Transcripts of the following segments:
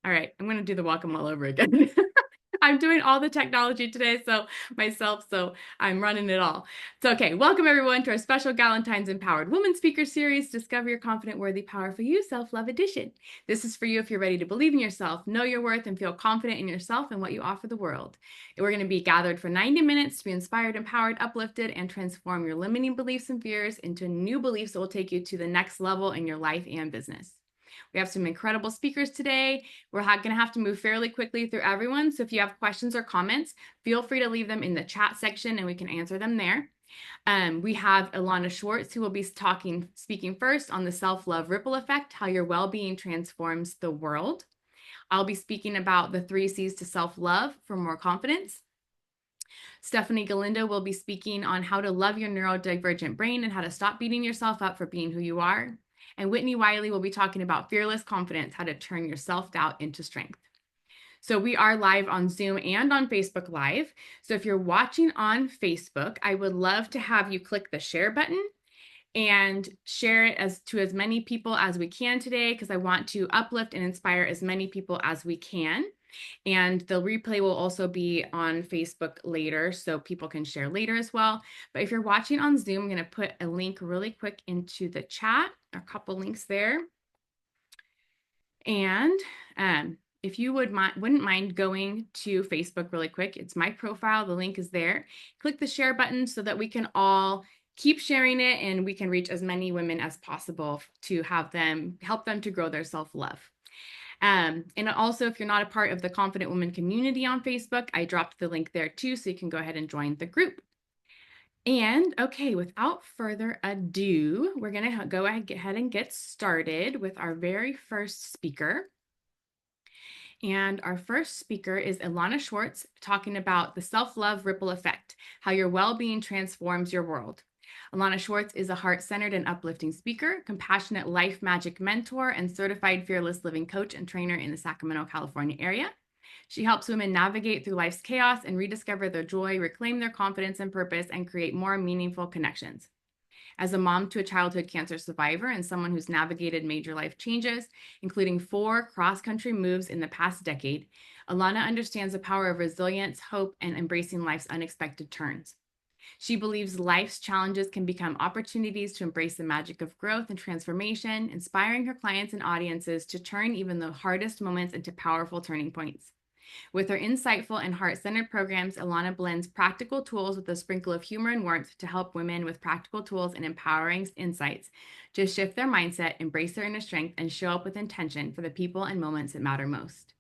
All right, I'm going to do the welcome all over again. I'm doing all the technology today, so I'm running it all. So, okay, welcome everyone to our special Galentine's Empowered Woman Speaker Series, Discover Your Confident, Worthy, Powerful You, Self-Love Edition. This is for you if you're ready to believe in yourself, know your worth, and feel confident in yourself and what you offer the world. We're going to be gathered for 90 minutes to be inspired, empowered, uplifted, and transform your limiting beliefs and fears into new beliefs that will take you to the next level in your life and business. We have some incredible speakers today. We're going to have to move fairly quickly through everyone. So if you have questions or comments, feel free to leave them in the chat section and we can answer them there. We have Ilana Schwartz, who will be speaking first on the self-love ripple effect, how your well-being transforms the world. I'll be speaking about the 3 C's to self-love for more confidence. Stephanie Galindo will be speaking on how to love your neurodivergent brain and how to stop beating yourself up for being who you are. And Whitnie Wiley will be talking about fearless confidence, how to turn your self-doubt into strength. So we are live on Zoom and on Facebook Live. So if you're watching on Facebook, I would love to have you click the share button and share it to as many people as we can today, because I want to uplift and inspire as many people as we can. And the replay will also be on Facebook later, so people can share later as well. But if you're watching on Zoom, I'm going to put a link really quick into the chat, a couple links there. And if you wouldn't mind going to Facebook really quick, it's my profile. The link is there. Click the share button so that we can all keep sharing it and we can reach as many women as possible to help them to grow their self-love. And also, if you're not a part of the Confident Woman community on Facebook, I dropped the link there too, so you can go ahead and join the group. And okay, without further ado, we're going to go ahead and get started with our very first speaker. And our first speaker is Ilana Schwartz, talking about the self-love ripple effect, how your well-being transforms your world. Ilana Schwartz is a heart-centered and uplifting speaker, compassionate life magic mentor, and certified fearless living coach and trainer in the Sacramento, California area. She helps women navigate through life's chaos and rediscover their joy, reclaim their confidence and purpose, and create more meaningful connections. As a mom to a childhood cancer survivor and someone who's navigated major life changes, including 4 cross-country moves in the past decade, Ilana understands the power of resilience, hope, and embracing life's unexpected turns. She believes life's challenges can become opportunities to embrace the magic of growth and transformation, inspiring her clients and audiences to turn even the hardest moments into powerful turning points. With her insightful and heart-centered programs, Ilana blends practical tools with a sprinkle of humor and warmth to help women with practical tools and empowering insights to shift their mindset, embrace their inner strength, and show up with intention for the people and moments that matter most.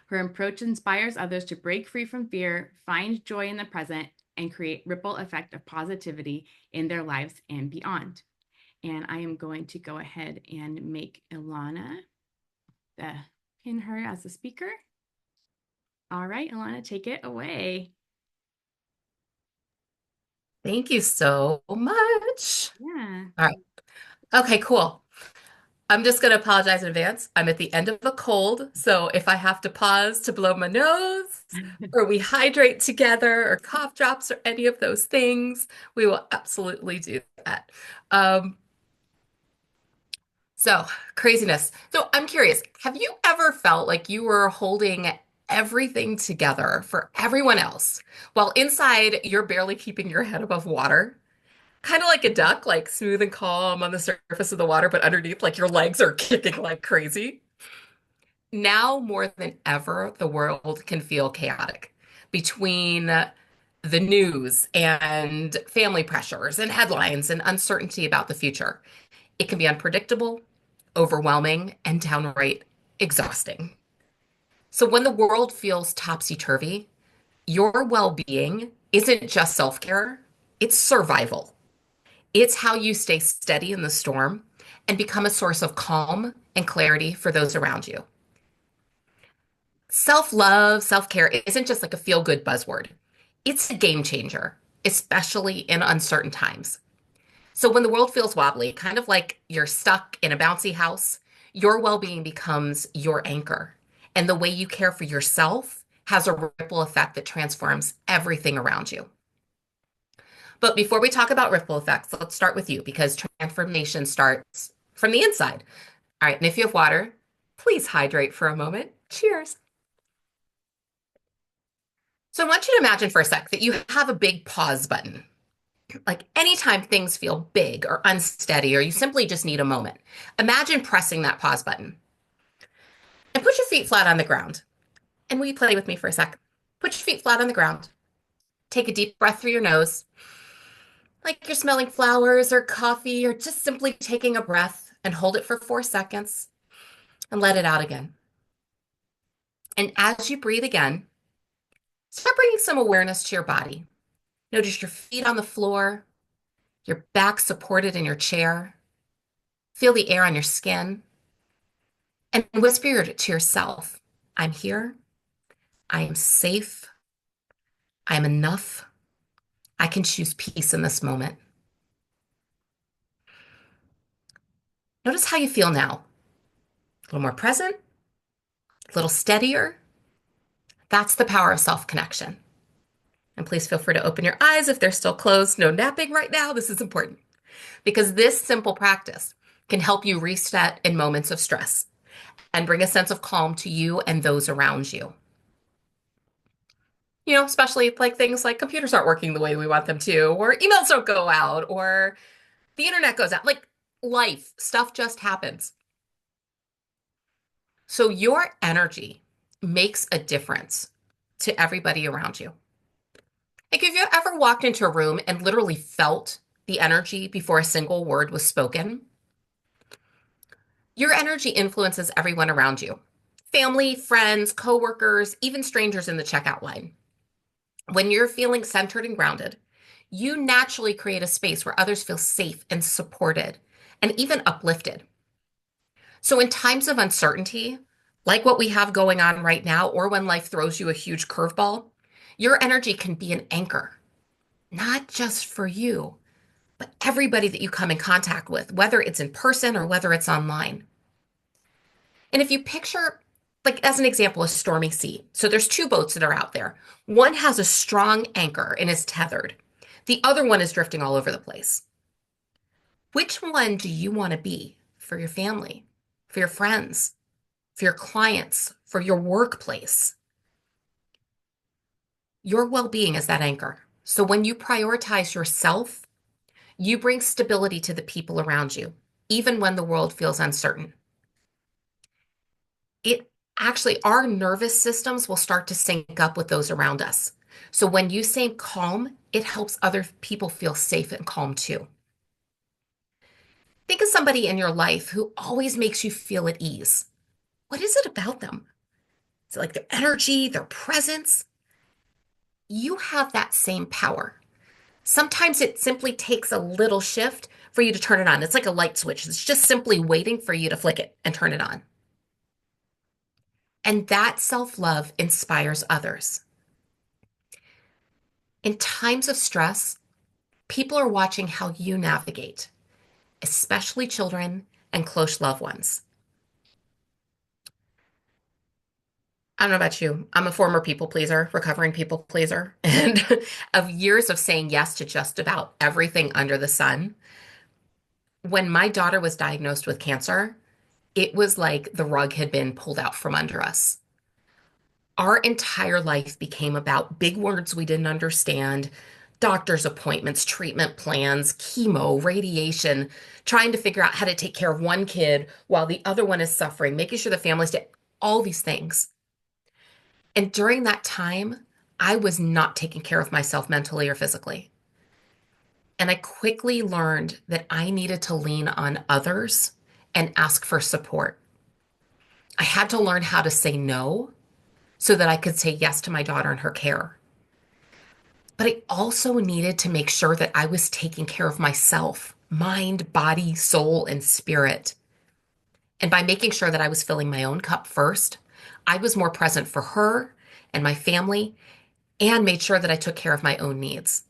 Her approach inspires others to break free from fear, find joy in the present, and create ripple effect of positivity in their lives and beyond. And I am going to go ahead and make Ilana pin her as a speaker. All right, Ilana, take it away. Thank you so much. Yeah. All right. Okay, cool. I'm just going to apologize in advance. I'm at the end of a cold, so if I have to pause to blow my nose, or we hydrate together, or cough drops, or any of those things, we will absolutely do that. Um, so, craziness. So, I'm curious, have you ever felt like you were holding everything together for everyone else, while inside you're barely keeping your head above water? Kind of like a duck, like smooth and calm on the surface of the water, but underneath, like your legs are kicking like crazy. Now more than ever, the world can feel chaotic between the news and family pressures and headlines and uncertainty about the future. It can be unpredictable, overwhelming, and downright exhausting. So when the world feels topsy-turvy, your well-being isn't just self-care, it's survival. It's how you stay steady in the storm and become a source of calm and clarity for those around you. Self-love, self-care isn't just like a feel-good buzzword. It's a game changer, especially in uncertain times. So when the world feels wobbly, kind of like you're stuck in a bouncy house, your well-being becomes your anchor. And the way you care for yourself has a ripple effect that transforms everything around you. But before we talk about ripple effects, let's start with you because transformation starts from the inside. All right, and if you have water, please hydrate for a moment. Cheers. So I want you to imagine for a sec that you have a big pause button. Like anytime things feel big or unsteady, or you simply just need a moment, imagine pressing that pause button and put your feet flat on the ground. And will you play with me for a sec? Put your feet flat on the ground. Take a deep breath through your nose, like you're smelling flowers or coffee, or just simply taking a breath and hold it for 4 seconds and let it out again. And as you breathe again, start bringing some awareness to your body. Notice your feet on the floor, your back supported in your chair. Feel the air on your skin and whisper to yourself, I'm here. I am safe. I am enough. I can choose peace in this moment. Notice how you feel now. A little more present, a little steadier. That's the power of self-connection. And please feel free to open your eyes if they're still closed. No napping right now. This is important because this simple practice can help you reset in moments of stress and bring a sense of calm to you and those around you. Especially like things like computers aren't working the way we want them to, or emails don't go out, or the internet goes out. Like life, stuff just happens. So your energy makes a difference to everybody around you. Like, have you ever walked into a room and literally felt the energy before a single word was spoken? Your energy influences everyone around you. Family, friends, coworkers, even strangers in the checkout line. When you're feeling centered and grounded, you naturally create a space where others feel safe and supported and even uplifted. So in times of uncertainty, like what we have going on right now, or when life throws you a huge curveball, your energy can be an anchor, not just for you, but everybody that you come in contact with, whether it's in person or whether it's online. And if you picture, like as an example, a stormy sea. So there's two boats that are out there. One has a strong anchor and is tethered. The other one is drifting all over the place. Which one do you want to be for your family, for your friends, for your clients, for your workplace? Your well-being is that anchor. So when you prioritize yourself, you bring stability to the people around you, even when the world feels uncertain. Our nervous systems will start to sync up with those around us. So when you stay calm, it helps other people feel safe and calm too. Think of somebody in your life who always makes you feel at ease. What is it about them? Is it like their energy, their presence? You have that same power. Sometimes it simply takes a little shift for you to turn it on. It's like a light switch. It's just simply waiting for you to flick it and turn it on. And that self-love inspires others. In times of stress, people are watching how you navigate, especially children and close loved ones. I don't know about you. I'm a former people pleaser, recovering people pleaser, and of years of saying yes to just about everything under the sun. When my daughter was diagnosed with cancer, it was like the rug had been pulled out from under us. Our entire life became about big words we didn't understand, doctor's appointments, treatment plans, chemo, radiation, trying to figure out how to take care of one kid while the other one is suffering, making sure the family's dead, all these things. And during that time, I was not taking care of myself mentally or physically. And I quickly learned that I needed to lean on others and ask for support. I had to learn how to say no so that I could say yes to my daughter and her care. But I also needed to make sure that I was taking care of myself, mind, body, soul, and spirit. And by making sure that I was filling my own cup first, I was more present for her and my family and made sure that I took care of my own needs.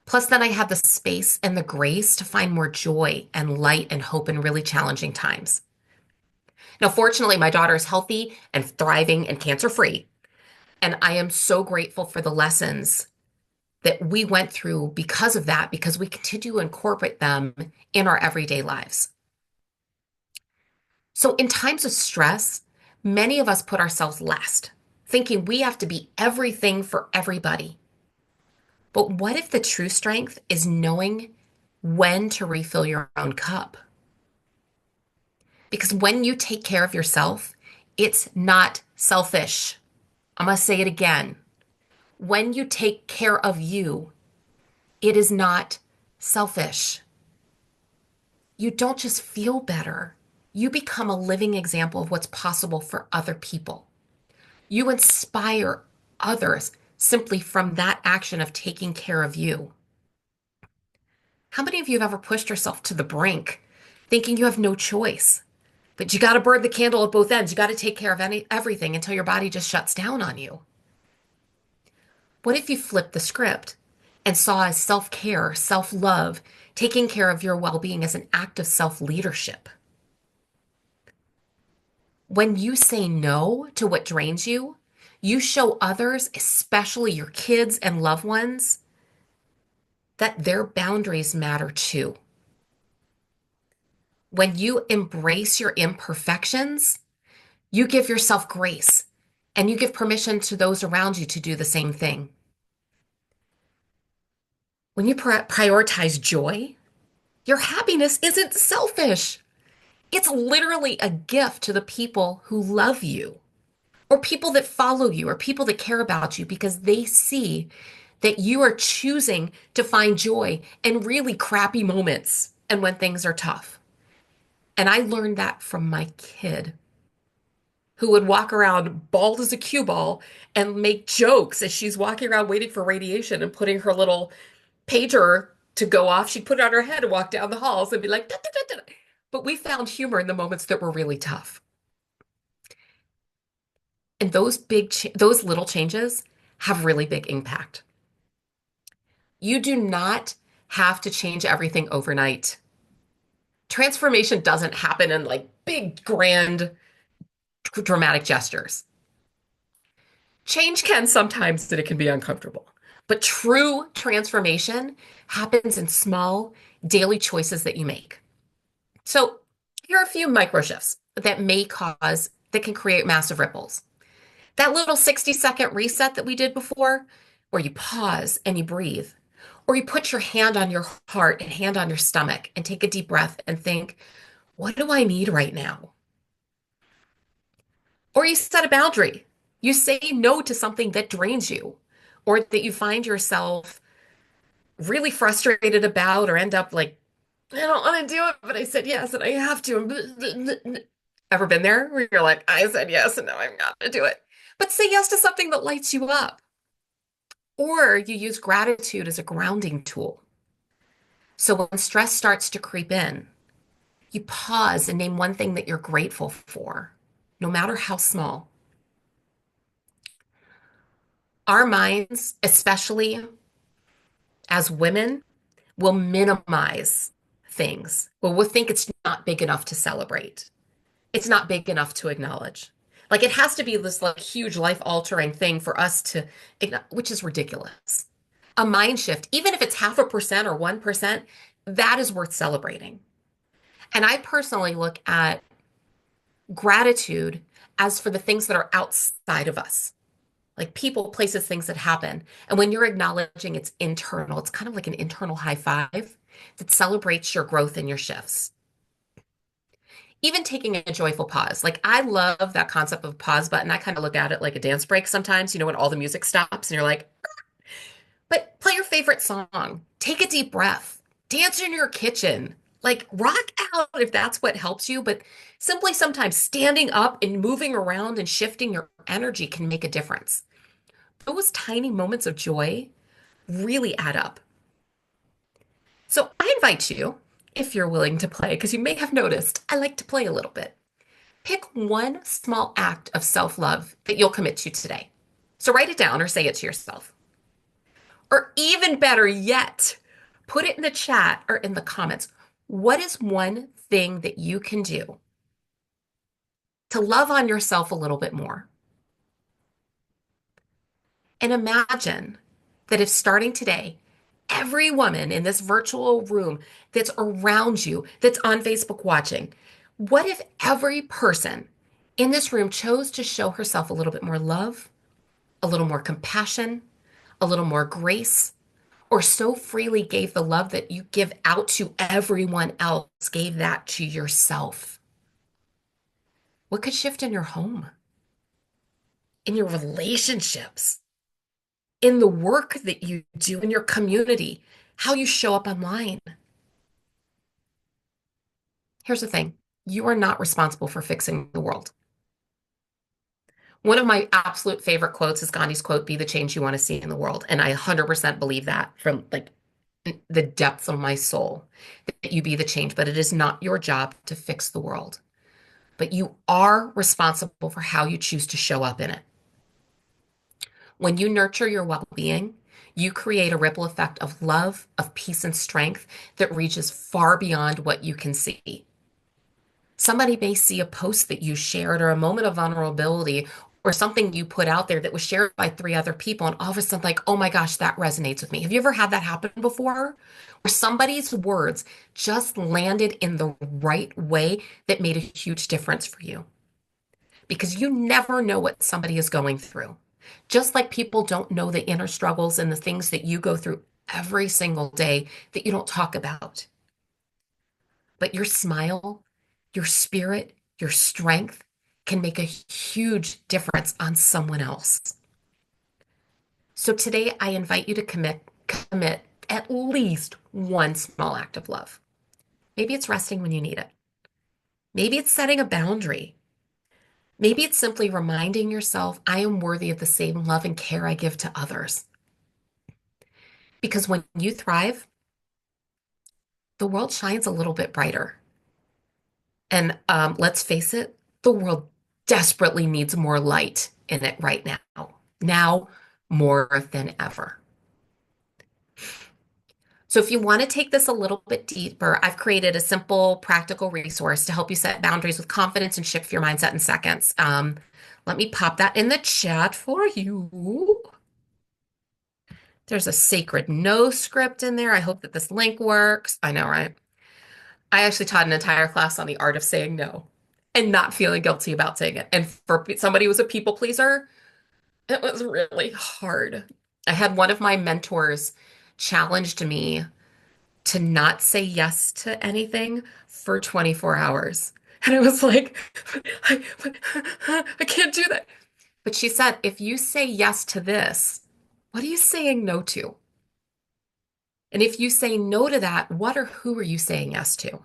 Plus, then I had the space and the grace to find more joy and light and hope in really challenging times. Now, fortunately, my daughter is healthy and thriving and cancer-free. And I am so grateful for the lessons that we went through because of that, because we continue to incorporate them in our everyday lives. So in times of stress, Many of us put ourselves last, thinking we have to be everything for everybody. But what if the true strength is knowing when to refill your own cup? Because when you take care of yourself, it's not selfish. I'm going to say it again. When you take care of you, it is not selfish. You don't just feel better. You become a living example of what's possible for other people. You inspire others simply from that action of taking care of you. How many of you have ever pushed yourself to the brink thinking you have no choice? But you got to burn the candle at both ends. You got to take care of everything until your body just shuts down on you. What if you flipped the script and saw as self-care, self-love, taking care of your well-being as an act of self-leadership? When you say no to what drains you, you show others, especially your kids and loved ones, that their boundaries matter too. When you embrace your imperfections, you give yourself grace and you give permission to those around you to do the same thing. When you prioritize joy, your happiness isn't selfish. It's literally a gift to the people who love you, or people that follow you, or people that care about you because they see that you are choosing to find joy in really crappy moments and when things are tough. And I learned that from my kid, who would walk around bald as a cue ball and make jokes as she's walking around waiting for radiation and putting her little pager to go off. She'd put it on her head and walk down the halls and be like, "Da, da, da, da." But we found humor in the moments that were really tough. And those little changes have really big impact. You do not have to change everything overnight. Transformation doesn't happen in like big, grand, dramatic gestures. Change can sometimes that it can be uncomfortable, but true transformation happens in small daily choices that you make. So here are a few micro shifts that can create massive ripples. That little 60-second reset that we did before, where you pause and you breathe, or you put your hand on your heart and hand on your stomach and take a deep breath and think, what do I need right now? Or you set a boundary. You say no to something that drains you, or that you find yourself really frustrated about, or end up like, I don't want to do it, but I said yes and I have to. Ever been there where you're like, I said yes and now I've got to do it? But say yes to something that lights you up. Or you use gratitude as a grounding tool. So when stress starts to creep in, you pause and name one thing that you're grateful for, no matter how small. Our minds, especially as women, will minimize things. Well, we'll think it's not big enough to celebrate. It's not big enough to acknowledge. Like it has to be this like huge life altering thing for us to, which is ridiculous. A mind shift, even if it's 0.5% or 1%, that is worth celebrating. And I personally look at gratitude as for the things that are outside of us, like people, places, things that happen. And when you're acknowledging it's internal, it's kind of like an internal high five that celebrates your growth and your shifts. Even taking a joyful pause. Like I love that concept of pause button. I kind of look at it like a dance break sometimes, when all the music stops and you're like, but play your favorite song, take a deep breath, dance in your kitchen, like rock out if that's what helps you. But simply sometimes standing up and moving around and shifting your energy can make a difference. Those tiny moments of joy really add up. So I invite you, if you're willing to play, because you may have noticed I like to play a little bit. Pick one small act of self-love that you'll commit to today. So write it down or say it to yourself. Or even better yet, put it in the chat or in the comments. What is one thing that you can do to love on yourself a little bit more? And imagine that if starting today, every woman in this virtual room that's around you, that's on Facebook watching, what if every person in this room chose to show herself a little bit more love, a little more compassion, a little more grace, or so freely gave the love that you give out to everyone else, gave that to yourself? What could shift in your home, in your relationships, in the work that you do in your community, how you show up online? Here's the thing. You are not responsible for fixing the world. One of my absolute favorite quotes is Gandhi's quote, be the change you want to see in the world. And I 100% believe that from like the depths of my soul, that you be the change, but it is not your job to fix the world. But you are responsible for how you choose to show up in it. When you nurture your well-being, you create a ripple effect of love, of peace and strength that reaches far beyond what you can see. Somebody may see a post that you shared or a moment of vulnerability or something you put out there that was shared by three other people, and all of a sudden, like, oh my gosh, that resonates with me. Have you ever had that happen before? Where somebody's words just landed in the right way that made a huge difference for you? Because you never know what somebody is going through. Just like people don't know the inner struggles and the things that you go through every single day that you don't talk about. But your smile, your spirit, your strength can make a huge difference on someone else. So today I invite you to commit at least one small act of love. Maybe it's resting when you need it. Maybe it's setting a boundary. Maybe it's simply reminding yourself, I am worthy of the same love and care I give to others. Because when you thrive, the world shines a little bit brighter. And let's face it, the world desperately needs more light in it right now. Now more than ever. So if you want to take this a little bit deeper, I've created a simple, practical resource to help you set boundaries with confidence and shift your mindset in seconds. Let me pop that in the chat for you. There's a sacred no script in there. I hope that this link works. I know, right? I actually taught an entire class on the art of saying no and not feeling guilty about saying it. And for somebody who was a people pleaser, it was really hard. I had one of my mentors challenged me to not say yes to anything for 24 hours. And I was like, I, I can't do that. But she said, if you say yes to this, what are you saying no to? And if you say no to that, what or who are you saying yes to?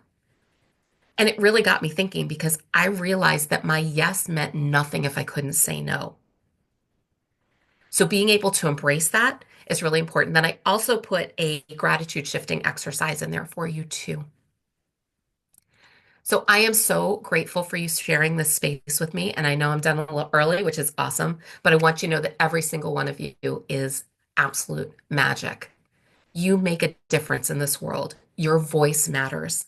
And it really got me thinking because I realized that my yes meant nothing if I couldn't say no. So being able to embrace that is really important. Then I also put a gratitude shifting exercise in there for you too. So I am so grateful for you sharing this space with me. And I know I'm done a little early, which is awesome, but I want you to know that every single one of you is absolute magic. You make a difference in this world. Your voice matters.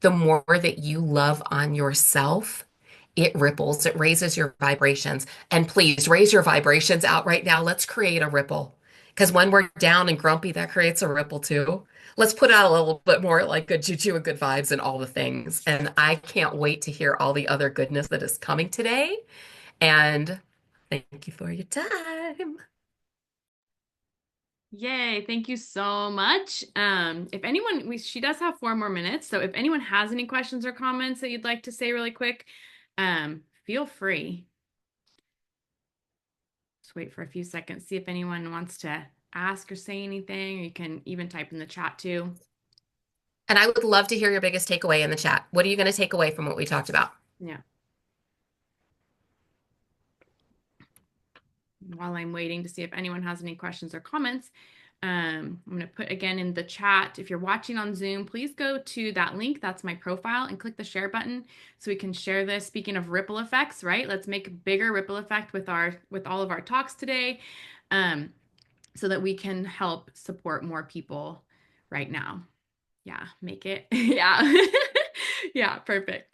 The more that you love on yourself, it ripples, it raises your vibrations. And please raise your vibrations out right now. Let's create a ripple. Because when we're down and grumpy, that creates a ripple too. Let's put out a little bit more like good juju and good vibes and all the things. And I can't wait to hear all the other goodness that is coming today. And thank you for your time. Yay, thank you so much. If anyone, she does have 4 more minutes, so if anyone has any questions or comments that you'd like to say really quick, feel free. Just wait for a few seconds, see if anyone wants to ask or say anything, or you can even type in the chat too. And I would love to hear your biggest takeaway in the chat. What are you going to take away from what we talked about? Yeah. While I'm waiting to see if anyone has any questions or comments, I'm going to put again in the chat. If you're watching on Zoom, please go to that link. That's my profile and click the share button so we can share this. Speaking of ripple effects, right? Let's make a bigger ripple effect with all of our talks today, so that we can help support more people right now. Yeah, make it. Yeah. Yeah, perfect.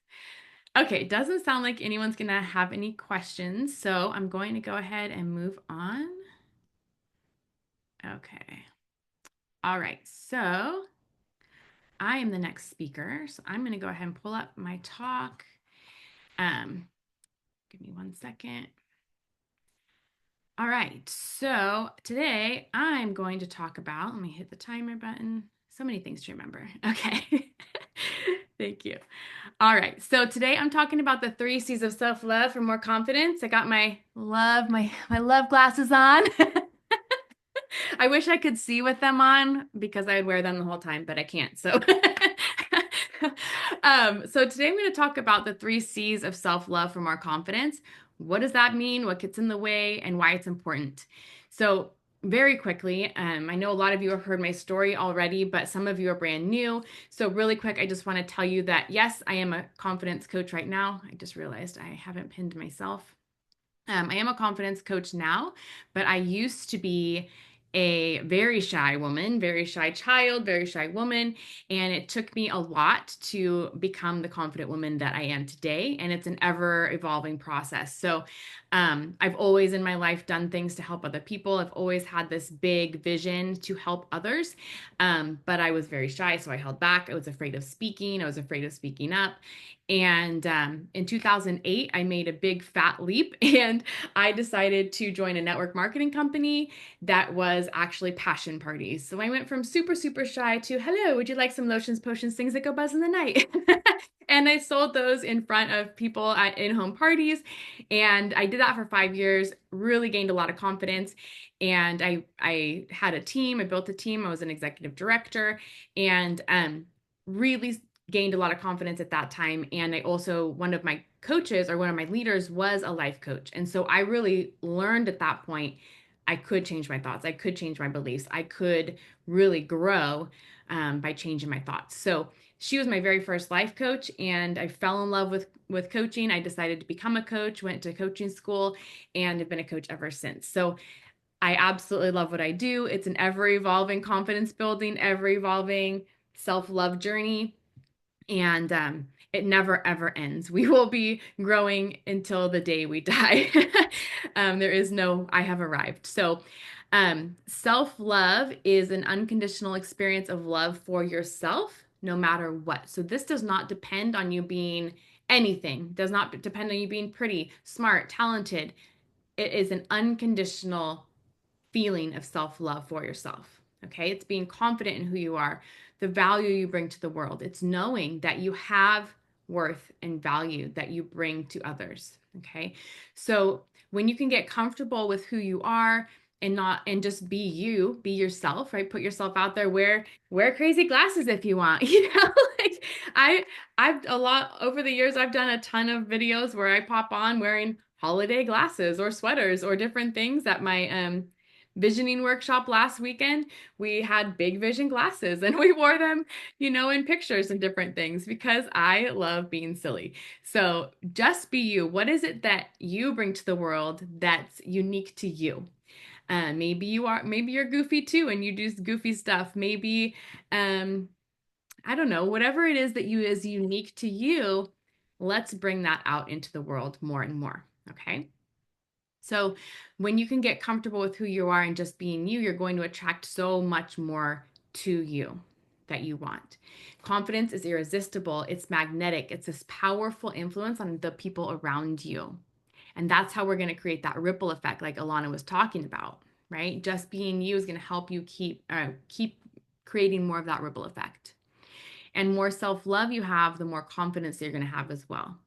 Okay, doesn't sound like anyone's gonna have any questions, so I'm going to go ahead and move on. Okay. All right, so I am the next speaker, so I'm gonna go ahead and pull up my talk. Um, Give me 1 second. All right, so today I'm going to talk about, let me hit the timer button. So many things to remember. Okay. Thank you. All right, so today I'm talking about the 3 C's of self-love for more confidence. I got my love glasses on. I wish I could see with them on because I would wear them the whole time, but I can't. So so today I'm going to talk about the 3 C's of self-love for more confidence. What does that mean? What gets in the way and why it's important? So very quickly, I know a lot of you have heard my story already, but some of you are brand new. So really quick, I just want to tell you that yes, I am a confidence coach right now. I just realized I haven't pinned myself. I am a confidence coach now, but I used to be a very shy woman, very shy child, very shy woman. And it took me a lot to become the confident woman that I am today. And it's an ever evolving process. So I've always in my life done things to help other people. I've always had this big vision to help others. But I was very shy. So I held back. I was afraid of speaking. I was afraid of speaking up. And in 2008, I made a big fat leap and I decided to join a network marketing company that was actually passion parties. So I went from super, super shy to, hello, would you like some lotions, potions, things that go buzz in the night? And I sold those in front of people at in-home parties. And I did that for 5 years, really gained a lot of confidence. And I had a team, I built a team, I was an executive director, and really gained a lot of confidence at that time. And I also, one of my coaches or one of my leaders was a life coach. And so I really learned at that point I could change my thoughts, I could change my beliefs, I could really grow by changing my thoughts. So she was my very first life coach, and I fell in love with coaching. I decided to become a coach, went to coaching school, and have been a coach ever since. So I absolutely love what I do. It's an ever evolving confidence building, ever evolving self love journey, and it never ever ends. We will be growing until the day we die. There is no I have arrived. So self-love is an unconditional experience of love for yourself no matter what. So this does not depend on you being anything, does not depend on you being pretty, smart, talented. It is an unconditional feeling of self-love for yourself. Okay, it's being confident in who you are, the value you bring to the world. It's knowing that you have worth and value that you bring to others. Okay, so when you can get comfortable with who you are and just be you, be yourself, right? Put yourself out there, wear crazy glasses if you want. Like I I've a lot over the years I've done a ton of videos where I pop on wearing holiday glasses or sweaters or different things. At my visioning workshop last weekend, we had big vision glasses and we wore them, in pictures and different things because I love being silly. So just be you. What is it that you bring to the world that's unique to you? Maybe you're goofy too and you do goofy stuff. Maybe, I don't know, whatever it is that you is unique to you, let's bring that out into the world more and more. Okay. So when you can get comfortable with who you are and just being you, you're going to attract so much more to you that you want. Confidence is irresistible. It's magnetic. It's this powerful influence on the people around you. And that's how we're going to create that ripple effect like Ilana was talking about, right? Just being you is going to help you keep creating more of that ripple effect. And more self-love you have, the more confidence you're going to have as well.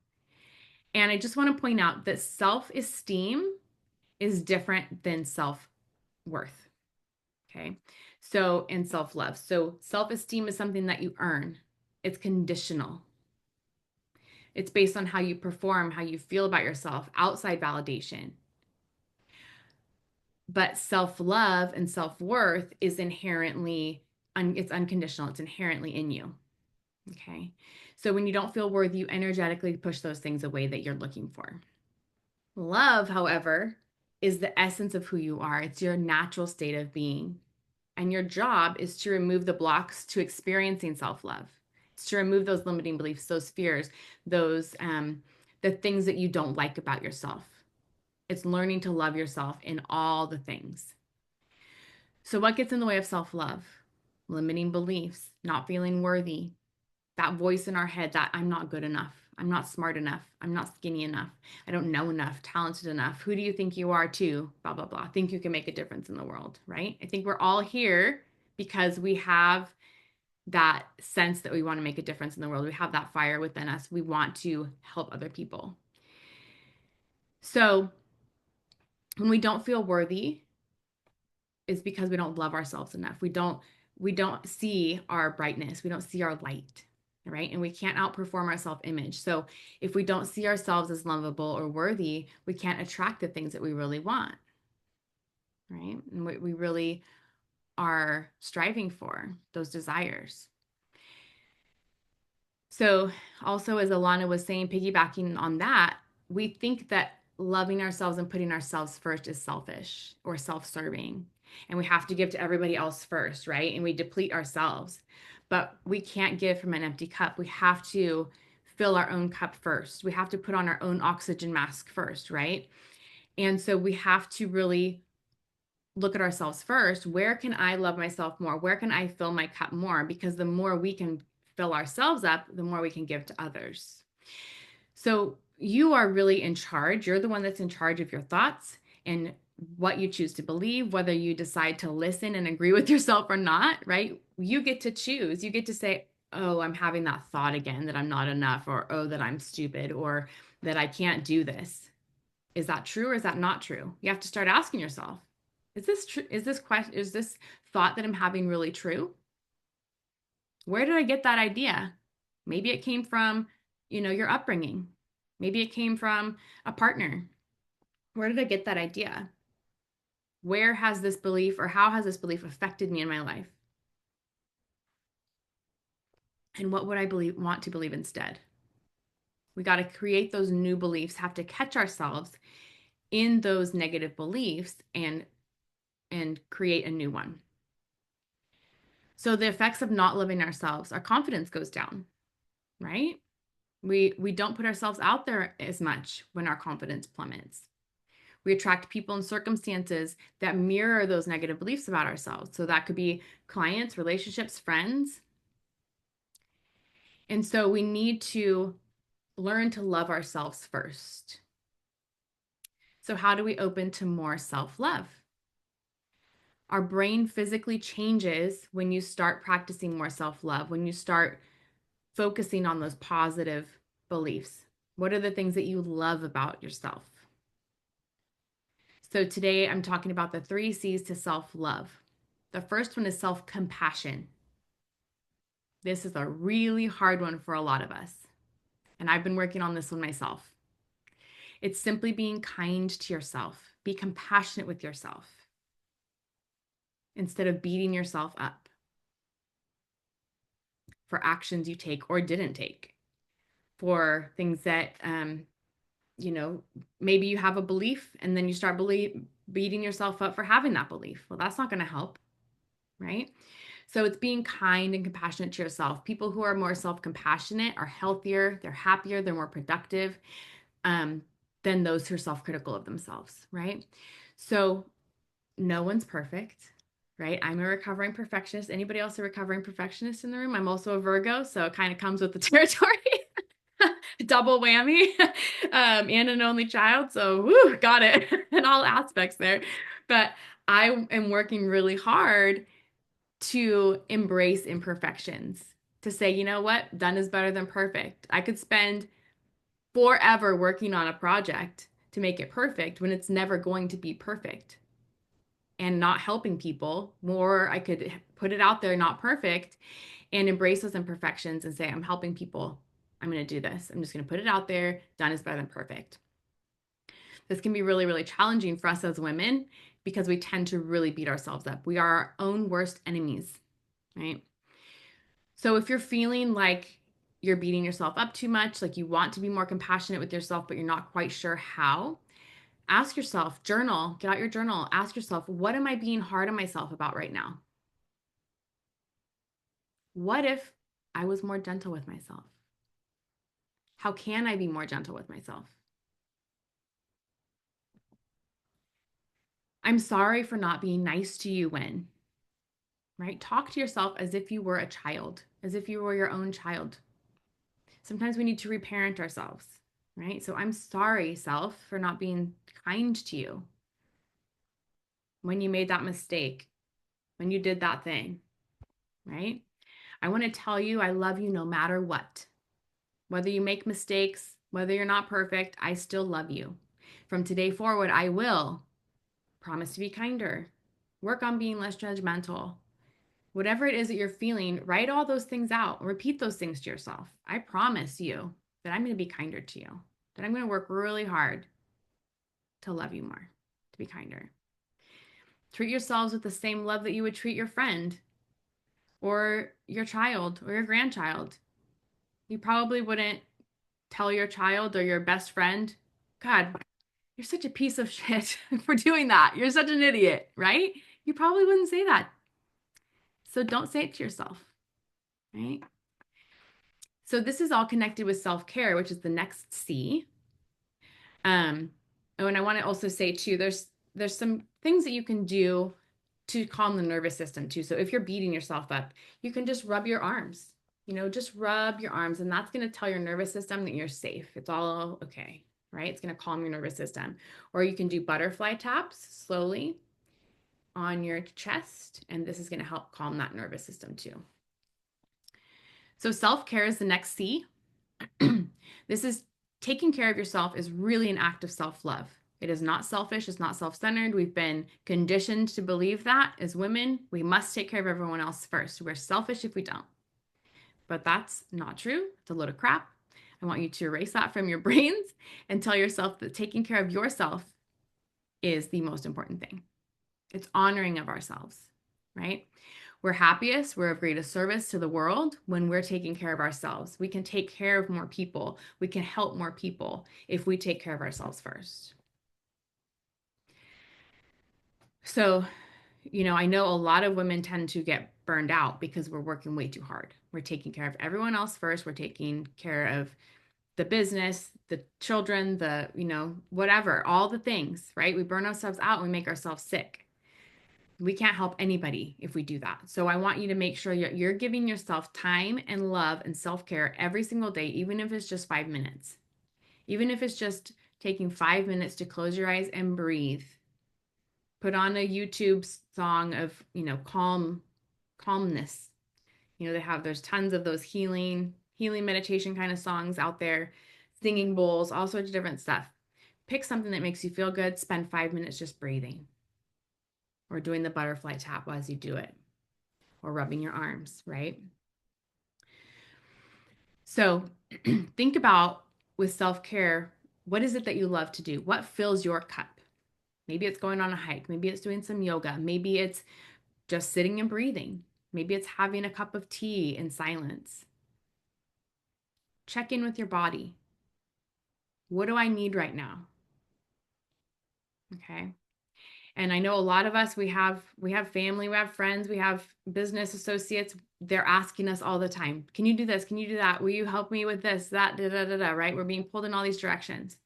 And I just want to point out that self-esteem is different than self-worth. Okay. So, and self-love. So, self-esteem is something that you earn, it's conditional. It's based on how you perform, how you feel about yourself, outside validation. But self-love and self-worth is it's unconditional, it's inherently in you. Okay. So, when you don't feel worthy, you energetically push those things away that you're looking for. Love, however, is the essence of who you are. It's your natural state of being. And your job is to remove the blocks to experiencing self-love. It's to remove those limiting beliefs, those fears, those the things that you don't like about yourself. It's learning to love yourself in all the things. So what gets in the way of self-love? Limiting beliefs, not feeling worthy, that voice in our head that I'm not good enough. I'm not smart enough. I'm not skinny enough. I don't know enough, talented enough. Who do you think you are too? Blah, blah, blah. Think you can make a difference in the world, right? I think we're all here because we have that sense that we want to make a difference in the world. We have that fire within us. We want to help other people. So when we don't feel worthy, is because we don't love ourselves enough. We don't see our brightness. We don't see our light, right? And we can't outperform our self-image. So if we don't see ourselves as lovable or worthy, we can't attract the things that we really want, right? And what we really are striving for, those desires. So also, as Ilana was saying, piggybacking on that, we think that loving ourselves and putting ourselves first is selfish or self-serving. And we have to give to everybody else first, right? And we deplete ourselves. But we can't give from an empty cup. We have to fill our own cup first. We have to put on our own oxygen mask first, right? And so we have to really look at ourselves first. Where can I love myself more? Where can I fill my cup more? Because the more we can fill ourselves up, the more we can give to others. So you are really in charge. You're the one that's in charge of your thoughts and what you choose to believe, whether you decide to listen and agree with yourself or not, right? You get to choose. You get to say, oh, I'm having that thought again that I'm not enough, or oh, that I'm stupid, or that I can't do this. Is that true or is that not true? You have to start asking yourself, is this true? Is this thought that I'm having really true? Where did I get that idea? Maybe it came from, your upbringing. Maybe it came from a partner. Where did I get that idea? Where has this belief, or how has this belief affected me in my life? And what would I want to believe instead? We got to create those new beliefs, have to catch ourselves in those negative beliefs and create a new one. So the effects of not loving ourselves, our confidence goes down, right? We don't put ourselves out there as much when our confidence plummets. We attract people and circumstances that mirror those negative beliefs about ourselves. So that could be clients, relationships, friends. And so we need to learn to love ourselves first. So how do we open to more self-love? Our brain physically changes when you start practicing more self-love, when you start focusing on those positive beliefs. What are the things that you love about yourself? So today I'm talking about the 3 C's to self-love. The first one is self-compassion. This is a really hard one for a lot of us. And I've been working on this one myself. It's simply being kind to yourself. Be compassionate with yourself instead of beating yourself up for actions you take or didn't take, for things that, maybe you have a belief and then you start beating yourself up for having that belief. Well, that's not going to help, right? So it's being kind and compassionate to yourself. People who are more self-compassionate are healthier, they're happier, they're more productive than those who are self-critical of themselves, right? So no one's perfect, right? I'm a recovering perfectionist. Anybody else a recovering perfectionist in the room? I'm also a Virgo, so it kind of comes with the territory. Double whammy, and an only child. So, woo, got it in all aspects there. But I am working really hard to embrace imperfections, to say, you know what, done is better than perfect. I could spend forever working on a project to make it perfect when it's never going to be perfect and not helping people. More, I could put it out there, not perfect, and embrace those imperfections and say, I'm helping people. I'm going to do this. I'm just going to put it out there. Done is better than perfect. This can be really, really challenging for us as women because we tend to really beat ourselves up. We are our own worst enemies, right? So if you're feeling like you're beating yourself up too much, like you want to be more compassionate with yourself, but you're not quite sure how, ask yourself, journal, get out your journal, ask yourself, what am I being hard on myself about right now? What if I was more gentle with myself? How can I be more gentle with myself? I'm sorry for not being nice to you when, right? Talk to yourself as if you were a child, as if you were your own child. Sometimes we need to reparent ourselves, right? So I'm sorry, self, for not being kind to you when you made that mistake, when you did that thing, right? I want to tell you I love you no matter what. Whether you make mistakes, whether you're not perfect, I still love you. From today forward, I will promise to be kinder, work on being less judgmental. Whatever it is that you're feeling, write all those things out. Repeat those things to yourself. I promise you that I'm going to be kinder to you, that I'm going to work really hard to love you more, to be kinder. Treat yourselves with the same love that you would treat your friend or your child or your grandchild. You probably wouldn't tell your child or your best friend, God, you're such a piece of shit for doing that. You're such an idiot, right? You probably wouldn't say that. So don't say it to yourself, right? So this is all connected with self-care, which is the next C. Oh, and I want to also say too, there's some things that you can do to calm the nervous system too. So if you're beating yourself up, you can just rub your arms. Just rub your arms, and that's going to tell your nervous system that you're safe. It's all okay, right? It's going to calm your nervous system. Or you can do butterfly taps slowly on your chest, and this is going to help calm that nervous system too. So self-care is the next C. This is taking care of yourself is really an act of self-love. It is not selfish. It's not self-centered. We've been conditioned to believe that as women, we must take care of everyone else first. We're selfish if we don't. But that's not true. It's a load of crap. I want you to erase that from your brains and tell yourself that taking care of yourself is the most important thing. It's honoring of ourselves, right? We're happiest, we're of greatest service to the world when we're taking care of ourselves. We can take care of more people. We can help more people if we take care of ourselves first. So, I know a lot of women tend to get burned out because we're working way too hard. We're taking care of everyone else first. We're taking care of the business, the children, whatever, all the things, right? We burn ourselves out and we make ourselves sick. We can't help anybody if we do that. So I want you to make sure you're giving yourself time and love and self-care every single day, even if it's just 5 minutes. Even if it's just taking 5 minutes to close your eyes and breathe. Put on a YouTube song of, calmness. There's tons of those healing meditation kind of songs out there, singing bowls, all sorts of different stuff. Pick something that makes you feel good. Spend 5 minutes just breathing or doing the butterfly tap as you do it or rubbing your arms, right? So think about with self-care, what is it that you love to do? What fills your cup? Maybe it's going on a hike. Maybe it's doing some yoga. Maybe it's just sitting and breathing. Maybe it's having a cup of tea in silence. Check in with your body. What do I need right now? Okay. And I know a lot of us, we have family, we have friends, we have business associates. They're asking us all the time, can you do this? Can you do that? Will you help me with this, that, da, da, da, da, right? We're being pulled in all these directions.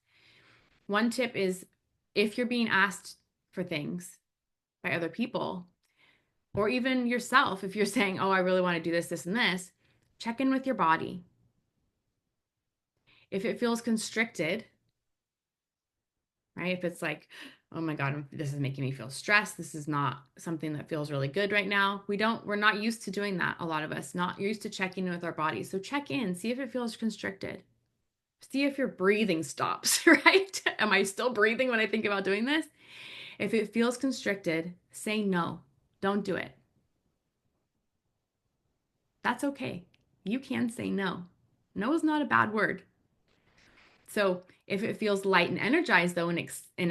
One tip is if you're being asked for things by other people, or even yourself, if you're saying, oh, I really want to do this, this, and this, check in with your body. If it feels constricted, right? If it's like, oh my God, this is making me feel stressed. This is not something that feels really good right now. We're not used to doing that. A lot of us not used to checking in with our bodies. So check in, see if it feels constricted. See if your breathing stops, right? Am I still breathing when I think about doing this? If it feels constricted, say no. Don't do it. That's okay. You can say no. No is not a bad word. So if it feels light and energized though and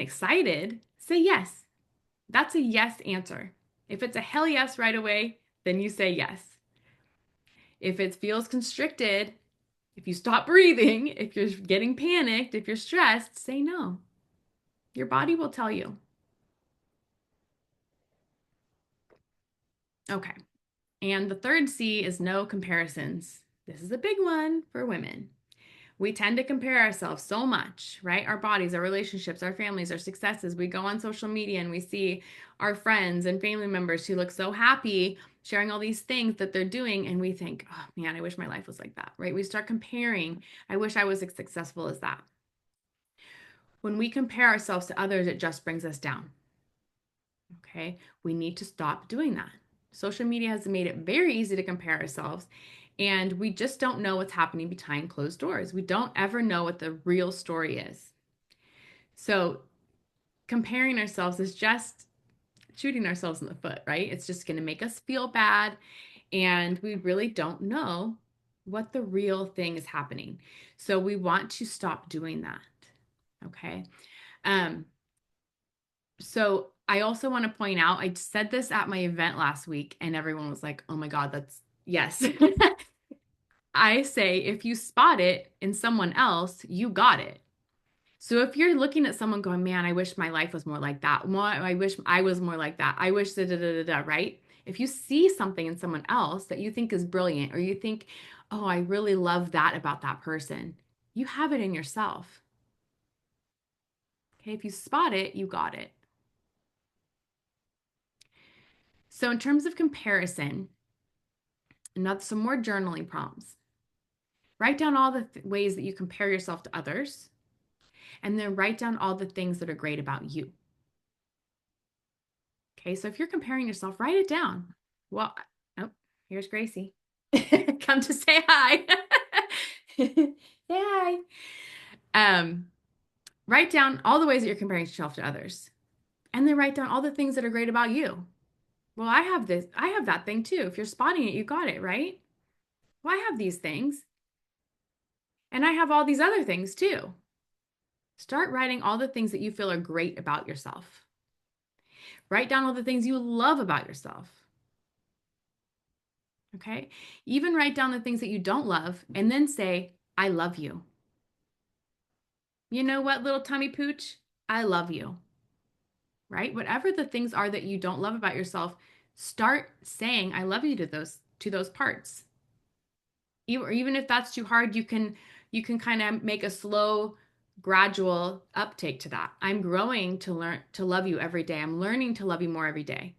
excited, say yes. That's a yes answer. If it's a hell yes right away, then you say yes. If it feels constricted, if you stop breathing, if you're getting panicked, if you're stressed, say no. Your body will tell you. Okay. And the third C is no comparisons. This is a big one for women. We tend to compare ourselves so much, right? Our bodies, our relationships, our families, our successes. We go on social media and we see our friends and family members who look so happy sharing all these things that they're doing. And we think, oh man, I wish my life was like that, right? We start comparing. I wish I was as successful as that. When we compare ourselves to others, it just brings us down. Okay. We need to stop doing that. Social media has made it very easy to compare ourselves, and we just don't know what's happening behind closed doors. We don't ever know what the real story is. So, comparing ourselves is just shooting ourselves in the foot, right? It's just going to make us feel bad, and we really don't know what the real thing is happening. So, we want to stop doing that. Okay. Um, So I also want to point out, I said this at my event last week, and everyone was like, oh my God, that's yes. I say, if you spot it in someone else, you got it. So if you're looking at someone going, man, I wish my life was more like that. More, I wish I was more like that. I wish da da da da da, right? If you see something in someone else that you think is brilliant, or you think, oh, I really love that about that person, you have it in yourself. Okay, if you spot it, you got it. So in terms of comparison, and some more journaling prompts. Write down all the ways that you compare yourself to others, and then write down all the things that are great about you. Okay, so if you're comparing yourself, write it down. Well, oh, here's Gracie. Come to say hi. Say hi. Um, Write down all the ways that you're comparing yourself to others, and then write down all the things that are great about you. Well, I have this, I have that thing too. If you're spotting it, you got it, right? Well, I have these things, and I have all these other things too. Start writing all the things that you feel are great about yourself. Write down all the things you love about yourself. Okay. Even write down the things that you don't love and then say, I love you. You know what, little tummy pooch? I love you. Right? Whatever the things are that you don't love about yourself, start saying, I love you to those parts. Even if that's too hard, you can kind of make a slow gradual uptake to that. I'm growing to learn to love you every day. I'm learning to love you more every day.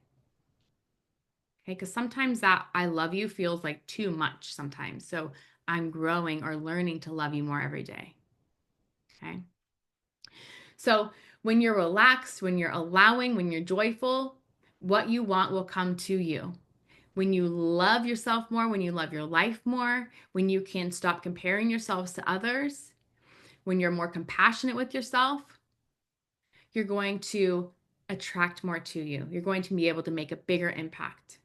Okay, because sometimes that I love you feels like too much sometimes. So I'm growing or learning to love you more every day. Okay. So when you're relaxed, when you're allowing, when you're joyful, what you want will come to you. When you love yourself more, when you love your life more, when you can stop comparing yourselves to others, when you're more compassionate with yourself, you're going to attract more to you. You're going to be able to make a bigger impact.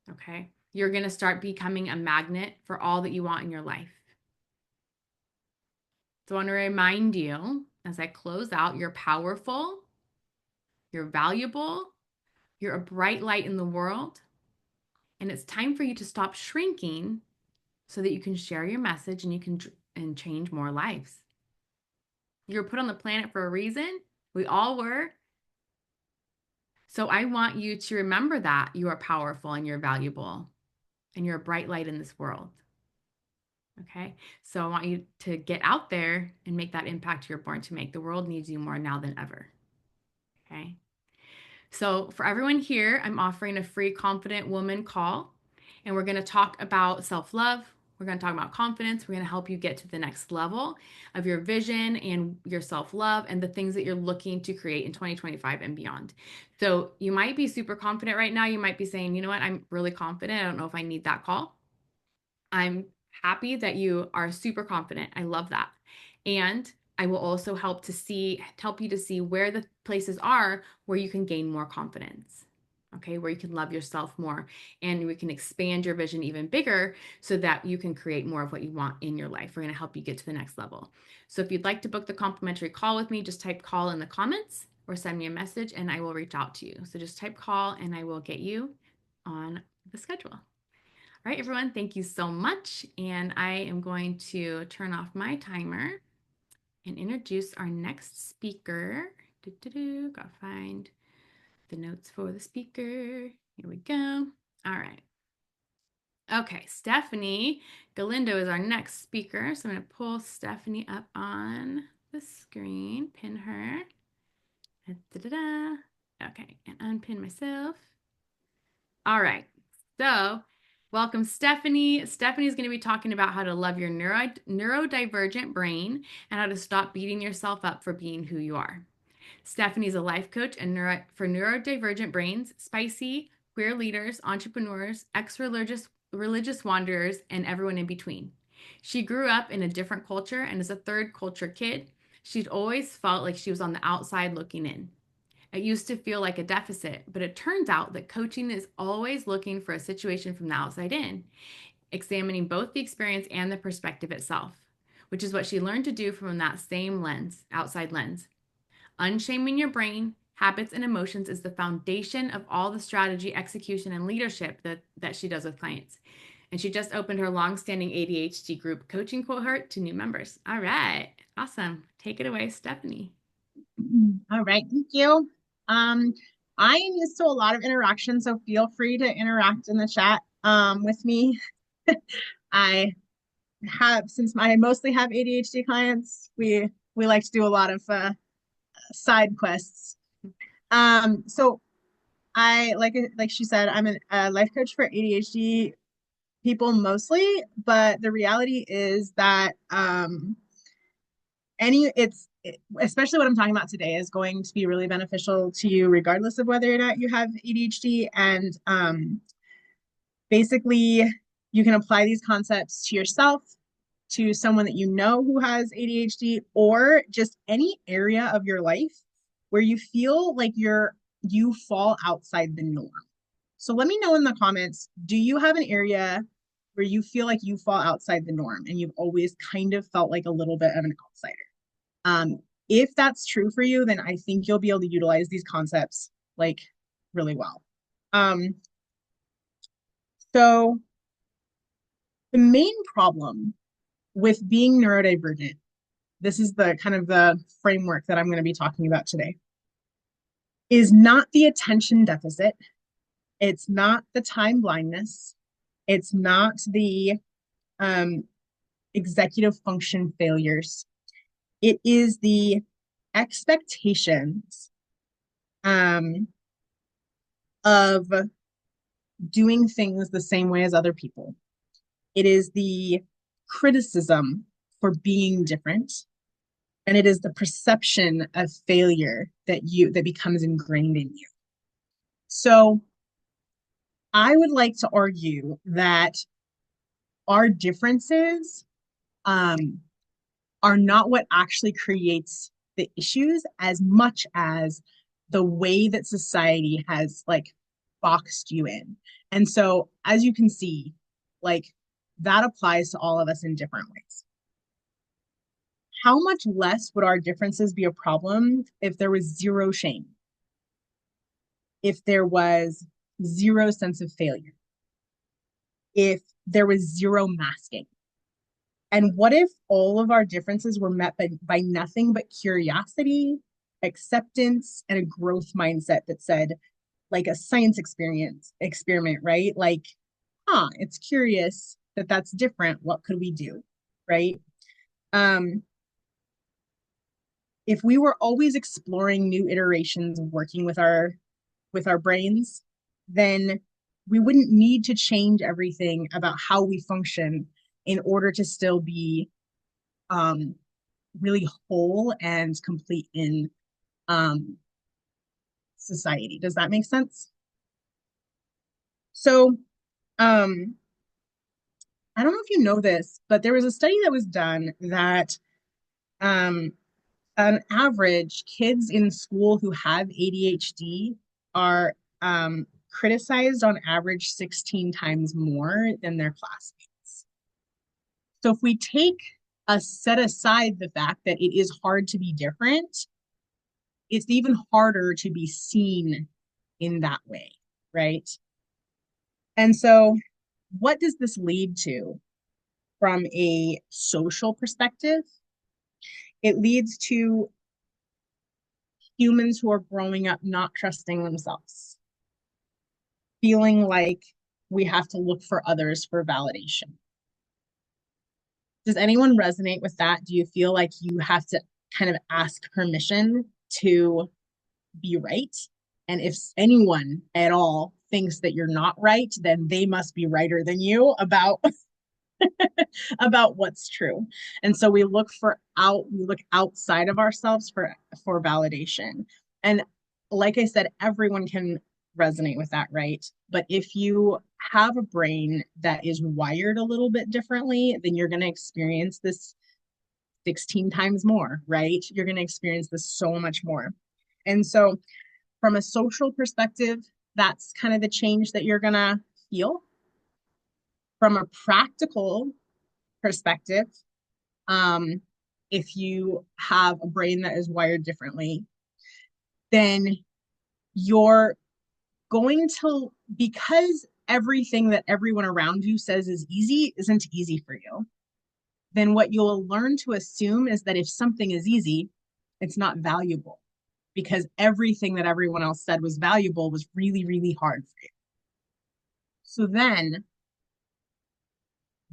Okay. You're going to start becoming a magnet for all that you want in your life. So I want to remind you as I close out, you're powerful, you're valuable, you're a bright light in the world, and it's time for you to stop shrinking so that you can share your message and you can and change more lives. You're put on the planet for a reason. We all were. So I want you to remember that you are powerful and you're valuable and you're a bright light in this world. Okay. So I want you to get out there and make that impact you're born to make. The world needs you more now than ever. Okay. So for everyone here, I'm offering a free Confident Woman call, and we're going to talk about self-love. We're going to talk about confidence. We're going to help you get to the next level of your vision and your self-love and the things that you're looking to create in 2025 and beyond. So you might be super confident right now. You might be saying, you know what, I'm really confident. I don't know if I need that call. I'm happy that you are super confident. I love that. And I will also help you to see where the places are where you can gain more confidence. Okay, where you can love yourself more and we can expand your vision even bigger so that you can create more of what you want in your life. We're going to help you get to the next level. So if you'd like to book the complimentary call with me, just type call in the comments or send me a message and I will reach out to you. So just type call and I will get you on the schedule. All right, everyone, thank you so much. And I am going to turn off my timer and introduce our next speaker. Gotta find the notes for the speaker. Here we go. All right. Okay, Stephanie Galindo is our next speaker. So I'm going to pull Stephanie up on the screen, pin her. Da-da-da. Okay, and unpin myself. All right. So, welcome, Stephanie. Stephanie's going to be talking about how to love your neurodivergent brain and how to stop beating yourself up for being who you are. Stephanie's a life coach and for neurodivergent brains, spicy, queer leaders, entrepreneurs, ex-religious wanderers, and everyone in between. She grew up in a different culture and is a third culture kid. She'd always felt like she was on the outside looking in. It used to feel like a deficit, but it turns out that coaching is always looking for a situation from the outside in, examining both the experience and the perspective itself, which is what she learned to do from that same lens, outside lens. Unshaming your brain, habits, and emotions is the foundation of all the strategy, execution, and leadership that she does with clients. And she just opened her long-standing ADHD group coaching cohort to new members. All right. Awesome. Take it away, Stephanie. All right, thank you. Um, I am used to a lot of interaction, so feel free to interact in the chat with me. I since I mostly have ADHD clients, we like to do a lot of side quests. So I like she said, I'm a life coach for ADHD people mostly, but the reality is that especially what I'm talking about today is going to be really beneficial to you regardless of whether or not you have ADHD. And basically, you can apply these concepts to yourself, to someone that you know who has ADHD, or just any area of your life where you feel like you fall outside the norm. So let me know in the comments, do you have an area where you feel like you fall outside the norm and you've always kind of felt like a little bit of an outsider? Um, if that's true for you, then I think you'll be able to utilize these concepts like really well. So the main problem with being neurodivergent, this is the kind of the framework that I'm going to be talking about today, is not the attention deficit. It's not the time blindness. It's not the executive function failures. It is the expectations of doing things the same way as other people. It is the criticism for being different. And it is the perception of failure that becomes ingrained in you. So I would like to argue that our differences are not what actually creates the issues as much as the way that society has like boxed you in. And so as you can see, like that applies to all of us in different ways. How much less would our differences be a problem if there was zero shame? If there was zero sense of failure? If there was zero masking? And what if all of our differences were met by nothing but curiosity, acceptance, and a growth mindset that said, like a science experiment, right? Like, it's curious that that's different. What could we do, right? If we were always exploring new iterations of working with our brains, then we wouldn't need to change everything about how we function in order to still be really whole and complete in society. Does that make sense? So I don't know if you know this, but there was a study that was done that on average, kids in school who have ADHD are criticized on average 16 times more than their classmates. So if we set aside the fact that it is hard to be different, it's even harder to be seen in that way, right? And so what does this lead to from a social perspective? It leads to humans who are growing up not trusting themselves, feeling like we have to look for others for validation. Does anyone resonate with that? Do you feel like you have to kind of ask permission to be right? And if anyone at all thinks that you're not right, then they must be righter than you about about what's true. And so we look outside of ourselves for validation. And like I said, everyone can resonate with that, right? But if you have a brain that is wired a little bit differently, then you're going to experience this 16 times more, right? You're going to experience this so much more. And so from a social perspective, that's kind of the change that you're going to feel. From a practical perspective, if you have a brain that is wired differently, then you're going to, because everything that everyone around you says is easy isn't easy for you, then what you'll learn to assume is that if something is easy, it's not valuable, because everything that everyone else said was valuable was really, really hard for you. So then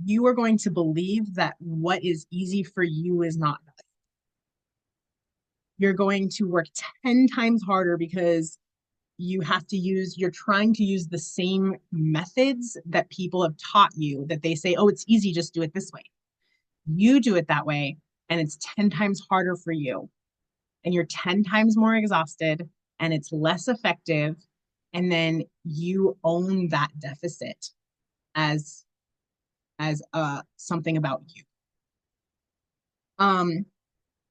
you are going to believe that what is easy for you is not valuable. You're going to work 10 times harder because you're trying to use the same methods that people have taught you, that they say, oh, it's easy, just do it this way. You do it that way, and it's 10 times harder for you. And you're 10 times more exhausted, and it's less effective. And then you own that deficit as something about you.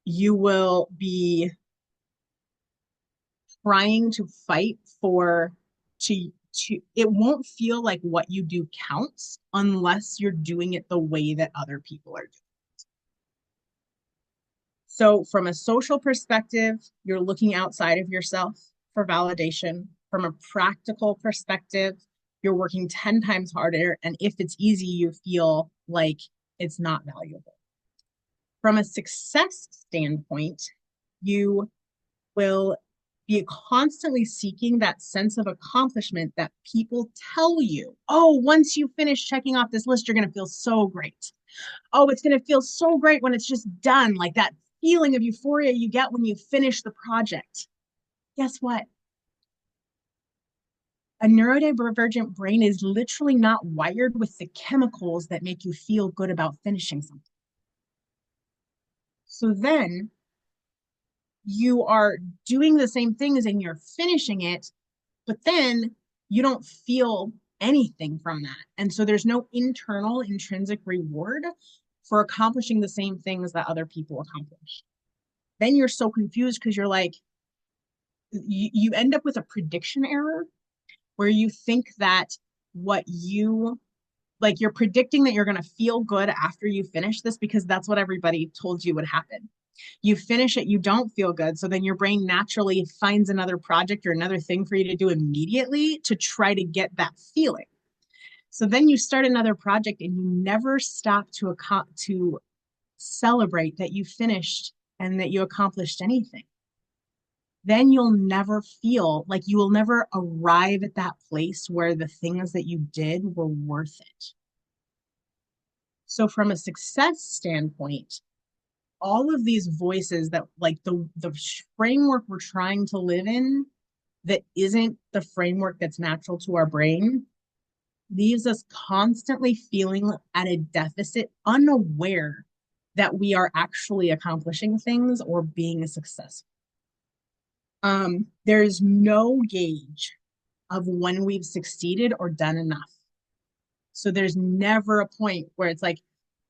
You will be trying to fight it won't feel like what you do counts unless you're doing it the way that other people are doing it. So from a social perspective, you're looking outside of yourself for validation. From a practical perspective, you're working 10 times harder. And if it's easy, you feel like it's not valuable. From a success standpoint, you will be constantly seeking that sense of accomplishment that people tell you. Oh, once you finish checking off this list, you're going to feel so great. Oh, it's going to feel so great when it's just done, like that feeling of euphoria you get when you finish the project. Guess what? A neurodivergent brain is literally not wired with the chemicals that make you feel good about finishing something. So then you are doing the same things and you're finishing it, but then you don't feel anything from that. And so there's no internal intrinsic reward for accomplishing the same things that other people accomplish. Then you're so confused because you're like, you end up with a prediction error where you think that you're predicting that you're going to feel good after you finish this because that's what everybody told you would happen. You finish it, you don't feel good. So then your brain naturally finds another project or another thing for you to do immediately to try to get that feeling. So then you start another project and you never stop to celebrate that you finished and that you accomplished anything. Then you'll never feel like you will never arrive at that place where the things that you did were worth it. So from a success standpoint, all of these voices that like the framework we're trying to live in that isn't the framework that's natural to our brain leaves us constantly feeling at a deficit, unaware that we are actually accomplishing things or being successful. There's no gauge of when we've succeeded or done enough. So there's never a point where it's like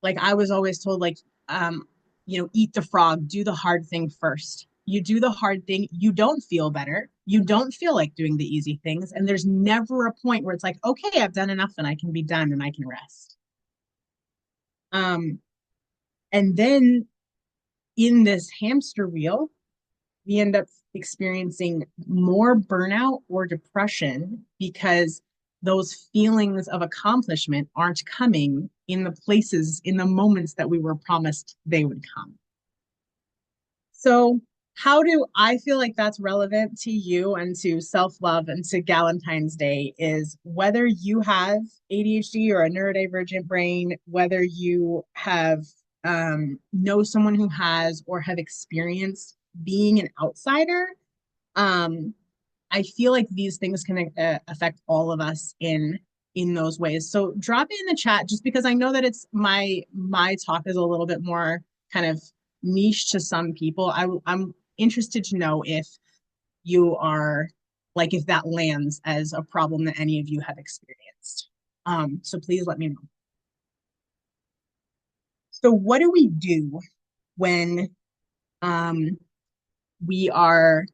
I was always told, like, eat the frog, do the hard thing first. You do the hard thing, you don't feel better. You don't feel like doing the easy things. And there's never a point where it's like, okay, I've done enough and I can be done and I can rest. And then in this hamster wheel, we end up experiencing more burnout or depression because those feelings of accomplishment aren't coming in the moments that we were promised they would come. So how do I feel like that's relevant to you and to self-love and to Galentine's Day is whether you have ADHD or a neurodivergent brain, whether you have know someone who has or have experienced being an outsider, um, I feel like these things can affect all of us in those ways. So drop it in the chat just because I know that it's my talk is a little bit more kind of niche to some people. I'm interested to know if you are like if that lands as a problem that any of you have experienced. So please let me know. So what do we do when um, we are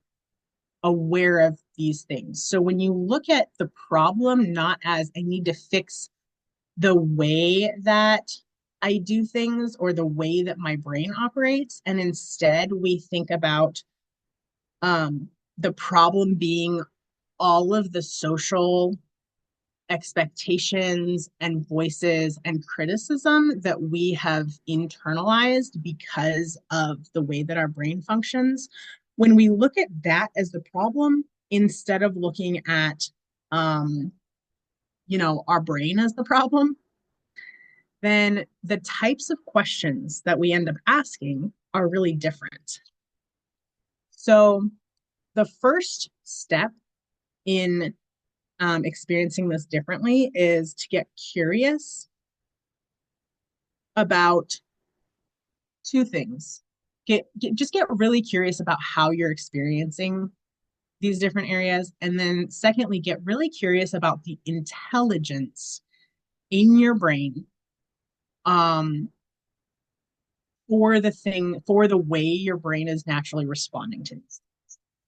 aware of these things? So when you look at the problem not as I need to fix the way that I do things or the way that my brain operates, and instead we think about the problem being all of the social expectations and voices and criticism that we have internalized because of the way that our brain functions. When we look at that as the problem, instead of looking at, our brain as the problem, then the types of questions that we end up asking are really different. So the first step in experiencing this differently is to get curious about two things. Just get really curious about how you're experiencing these different areas. And then secondly, get really curious about the intelligence in your brain for the way your brain is naturally responding to these.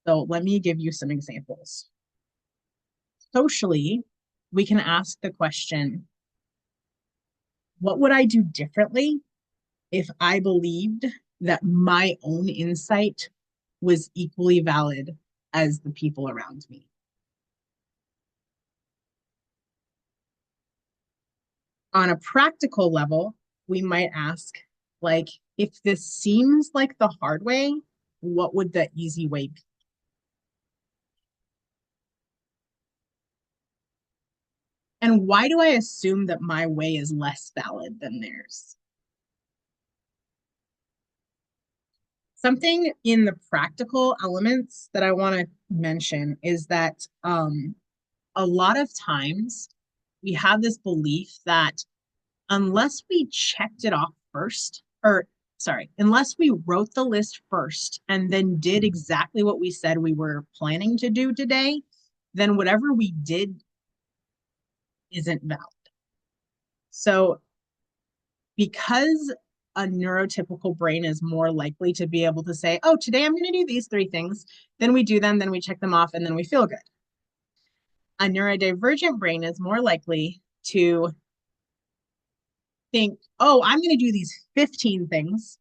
So let me give you some examples. Socially, we can ask the question, what would I do differently if I believed that my own insight was equally valid as the people around me? On a practical level, we might ask, like, if this seems like the hard way, what would the easy way be? And why do I assume that my way is less valid than theirs? Something in the practical elements that I want to mention is that a lot of times we have this belief that unless we checked it off first, or sorry, unless we wrote the list first and then did exactly what we said we were planning to do today, then whatever we did isn't valid. So because a neurotypical brain is more likely to be able to say, oh, today I'm going to do these three things, then we do them, then we check them off, and then we feel good. A neurodivergent brain is more likely to think, oh, I'm going to do these 15 things.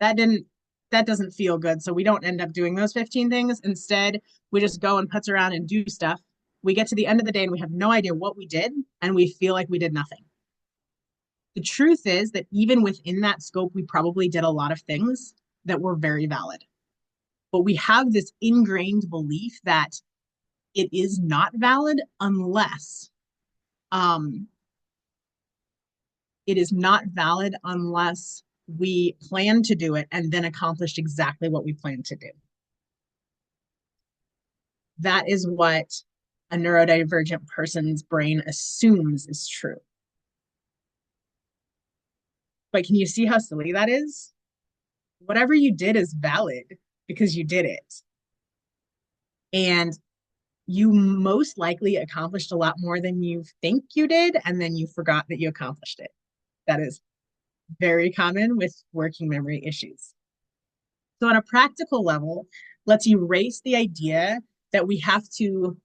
That doesn't feel good. So we don't end up doing those 15 things. Instead, we just go and putz around and do stuff. We get to the end of the day and we have no idea what we did, and we feel like we did nothing. The truth is that even within that scope, we probably did a lot of things that were very valid. But we have this ingrained belief that it is not valid unless we plan to do it and then accomplished exactly what we planned to do. That is what a neurodivergent person's brain assumes is true. But can you see how silly that is? Whatever you did is valid because you did it. And you most likely accomplished a lot more than you think you did, and then you forgot that you accomplished it. That is very common with working memory issues. So on a practical level, let's erase the idea that we have to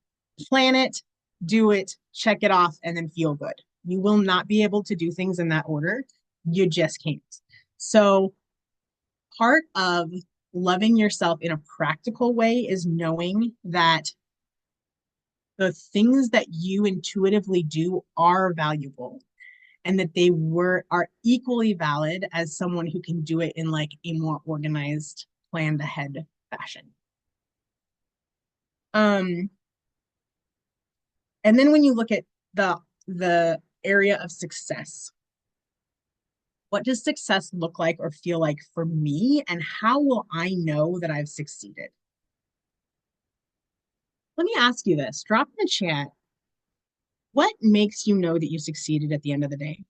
plan it, do it, check it off, and then feel good. You will not be able to do things in that order. You just can't. So part of loving yourself in a practical way is knowing that the things that you intuitively do are valuable and that they are equally valid as someone who can do it in like a more organized, planned ahead fashion. And then when you look at the area of success, what does success look like or feel like for me, and how will I know that I've succeeded? Let me ask you this. Drop in the chat. What makes you know that you succeeded at the end of the day?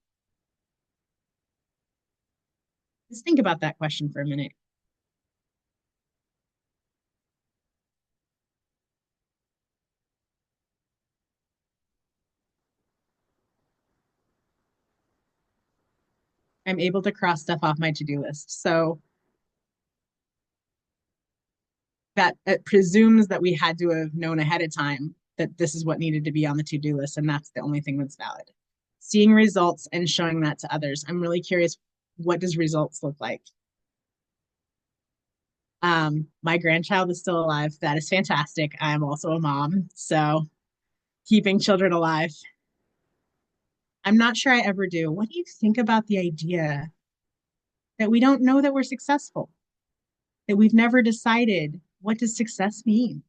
Just think about that question for a minute. I'm able to cross stuff off my to-do list. So that it presumes that we had to have known ahead of time that this is what needed to be on the to-do list, and that's the only thing that's valid. Seeing results and showing that to others. I'm really curious, what does results look like? My grandchild is still alive. That is fantastic. I'm also a mom, so keeping children alive. I'm not sure I ever do. What do you think about the idea that we don't know that we're successful? That we've never decided, what does success mean?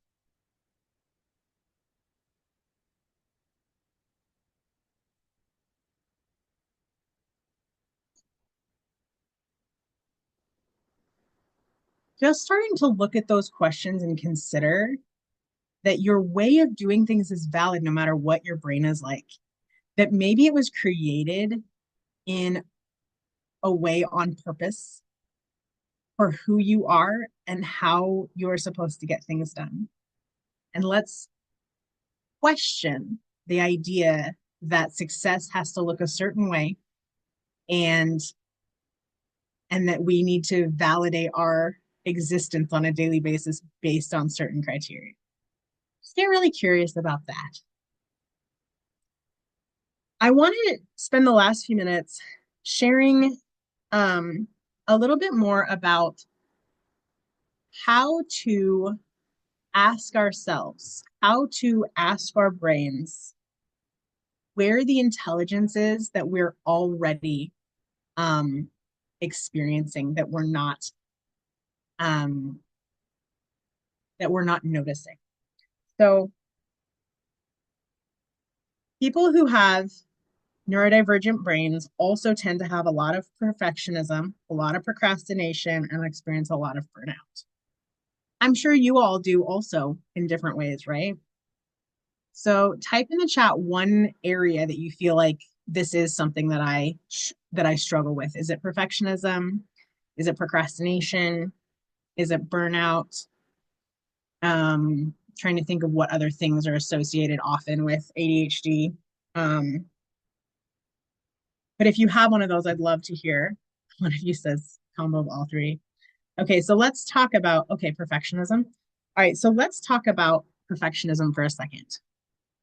Just starting to look at those questions and consider that your way of doing things is valid no matter what your brain is like. That maybe it was created in a way on purpose for who you are and how you're supposed to get things done. And let's question the idea that success has to look a certain way, and that we need to validate our existence on a daily basis based on certain criteria. Just get really curious about that. I want to spend the last few minutes sharing a little bit more about how to ask ourselves, how to ask our brains where the intelligence is that we're already experiencing, that we're not noticing. So people who have neurodivergent brains also tend to have a lot of perfectionism, a lot of procrastination, and experience a lot of burnout. I'm sure you all do also in different ways, right? So type in the chat one area that you feel like this is something that I struggle with. Is it perfectionism? Is it procrastination? Is it burnout? Trying to think of what other things are associated often with ADHD. But if you have one of those, I'd love to hear. One of you says combo of all three. Okay, so let's talk about, perfectionism. All right, so let's talk about perfectionism for a second.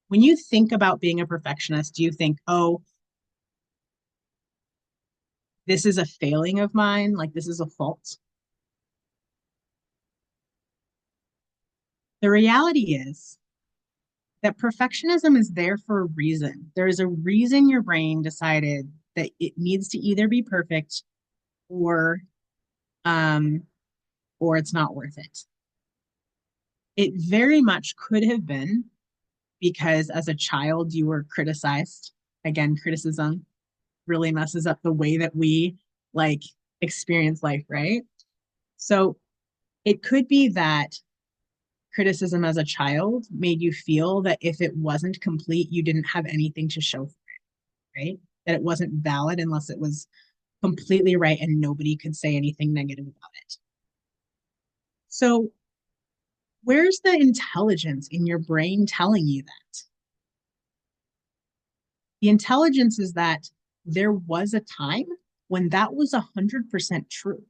When you think about being a perfectionist, do you think, oh, this is a failing of mine, like this is a fault? The reality is that perfectionism is there for a reason. There is a reason your brain decided that it needs to either be perfect or it's not worth it. It very much could have been because as a child you were criticized. Again, criticism really messes up the way that we like experience life, right? So it could be that criticism as a child made you feel that if it wasn't complete, you didn't have anything to show for it, right? That it wasn't valid unless it was completely right and nobody could say anything negative about it. So where's the intelligence in your brain telling you that? The intelligence is that there was a time when that was 100% true.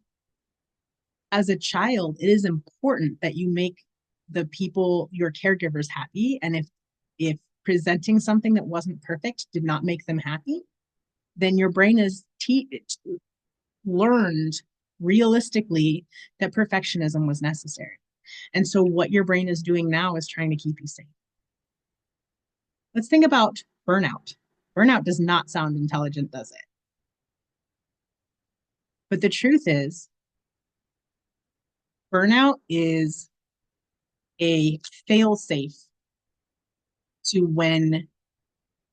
As a child, it is important that you make the people, your caregivers, happy. And if presenting something that wasn't perfect did not make them happy, then your brain is learned realistically that perfectionism was necessary. And so what your brain is doing now is trying to keep you safe. Let's think about burnout. Burnout does not sound intelligent, does it? But the truth is Burnout is a fail-safe to when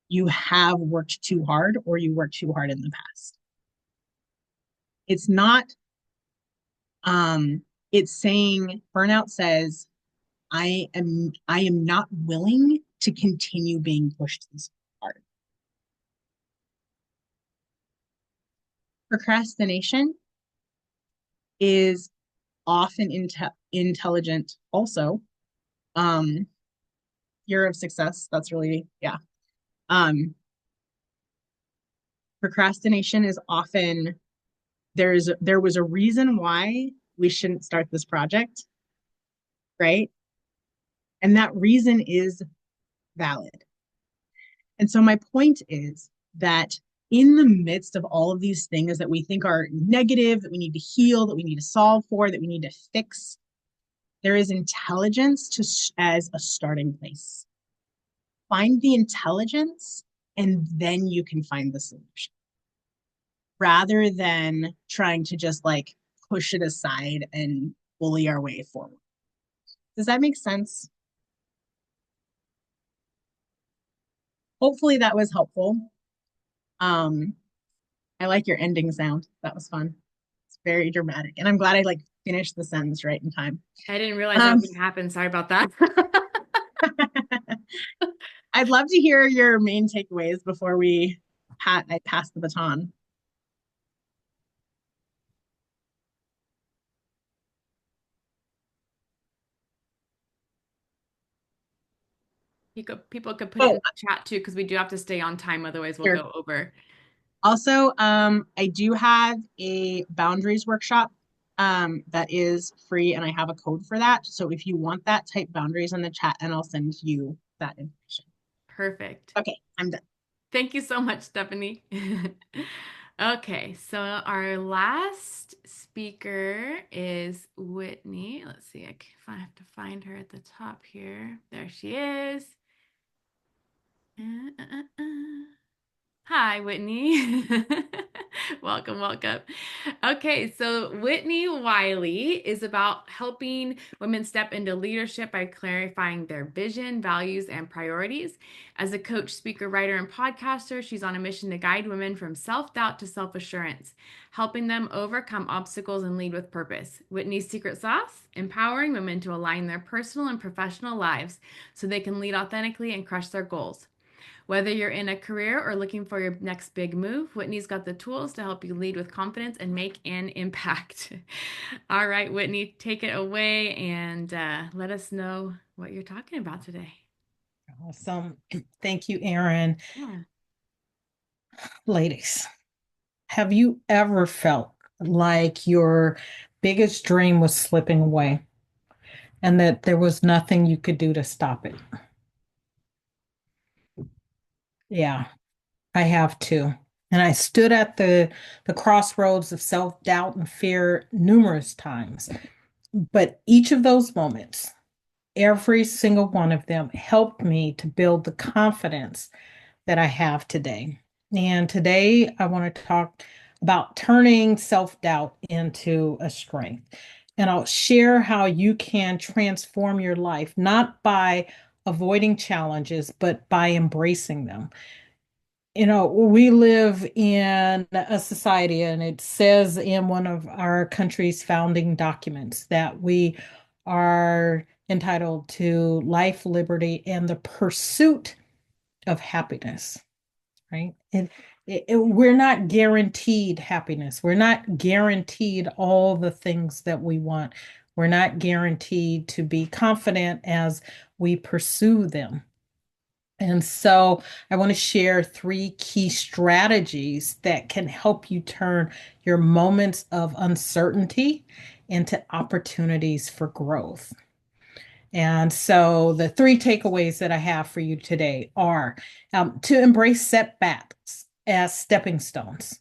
you have worked too hard or you worked too hard in the past. It's not, it's saying, burnout says, I am not willing to continue being pushed this hard. Procrastination is often intelligent also. Fear of success, that's really, yeah. Procrastination is often, there was a reason why we shouldn't start this project, right? And that reason is valid. And so my point is that in the midst of all of these things that we think are negative, that we need to heal, that we need to solve for, that we need to fix, there is intelligence as a starting place. Find the intelligence, and then you can find the solution, rather than trying to just like push it aside and bully our way forward. Does that make sense? Hopefully that was helpful. I like your ending sound. That was fun. It's very dramatic. And I'm glad I like finished the sentence right in time. I didn't realize that would happen. Sorry about that. I'd love to hear your main takeaways before I pass the baton. People could put it in the chat too, because we do have to stay on time, otherwise we'll go over. Also, I do have a boundaries workshop that is free, and I have a code for that. So if you want that, type boundaries in the chat and I'll send you that information. Perfect. Okay, I'm done. Thank you so much, Stephanie. Okay, so our last speaker is Whitnie. Let's see, if I have to find her at the top here. There she is. Hi, Whitnie. Welcome, welcome. Okay, so Whitnie Wiley is about helping women step into leadership by clarifying their vision, values, and priorities. As a coach, speaker, writer, and podcaster, she's on a mission to guide women from self-doubt to self-assurance, helping them overcome obstacles and lead with purpose. Whitnie's secret sauce: empowering women to align their personal and professional lives so they can lead authentically and crush their goals. Whether you're in a career or looking for your next big move, Whitnie's got the tools to help you lead with confidence and make an impact. All right, Whitnie, take it away and let us know what you're talking about today. Awesome. Thank you, Erin. Yeah. Ladies, have you ever felt like your biggest dream was slipping away and that there was nothing you could do to stop it? Yeah, I have too. And I stood at the crossroads of self-doubt and fear numerous times. But each of those moments, every single one of them helped me to build the confidence that I have today. And today I want to talk about turning self-doubt into a strength. And I'll share how you can transform your life, not by avoiding challenges, but by embracing them. You know, we live in a society, and it says in one of our country's founding documents that we are entitled to life, liberty, and the pursuit of happiness, right? And we're not guaranteed happiness. We're not guaranteed all the things that we want. We're not guaranteed to be confident as we pursue them. And so I want to share 3 key strategies that can help you turn your moments of uncertainty into opportunities for growth. And so the 3 takeaways that I have for you today are to embrace setbacks as stepping stones,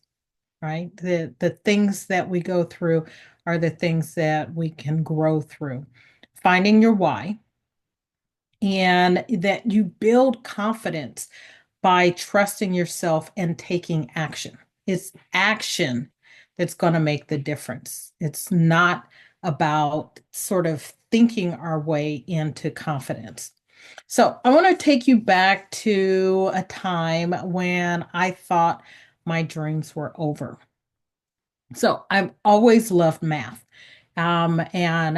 right? The things that we go through are the things that we can grow through. Finding your why, and that you build confidence by trusting yourself and taking action. It's action that's going to make the difference. It's not about sort of thinking our way into confidence. So I want to take you back to a time when I thought my dreams were over. So I've always loved math. And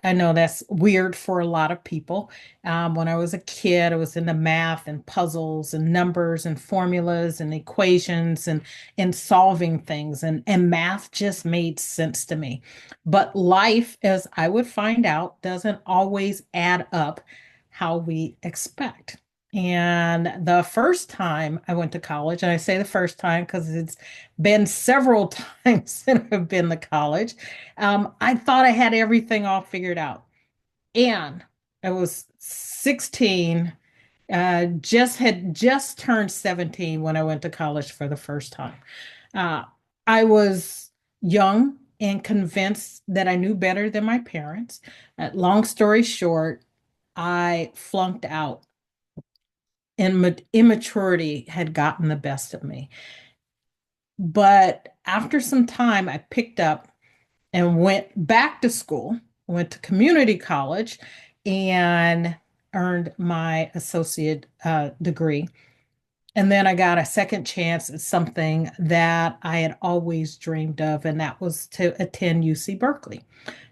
I know that's weird for a lot of people. When I was a kid, I was into math and puzzles and numbers and formulas and equations and solving things. And math just made sense to me. But life, as I would find out, doesn't always add up how we expect. And the first time I went to college, and I say the first time because it's been several times since I've been to college, I thought I had everything all figured out. And I was 16, had just turned 17 when I went to college for the first time. Uh, I was young and convinced that I knew better than my parents. Long story short, I flunked out and immaturity had gotten the best of me. But after some time, I picked up and went back to school, went to community college, and earned my associate degree. And then I got a second chance at something that I had always dreamed of, and that was to attend UC Berkeley,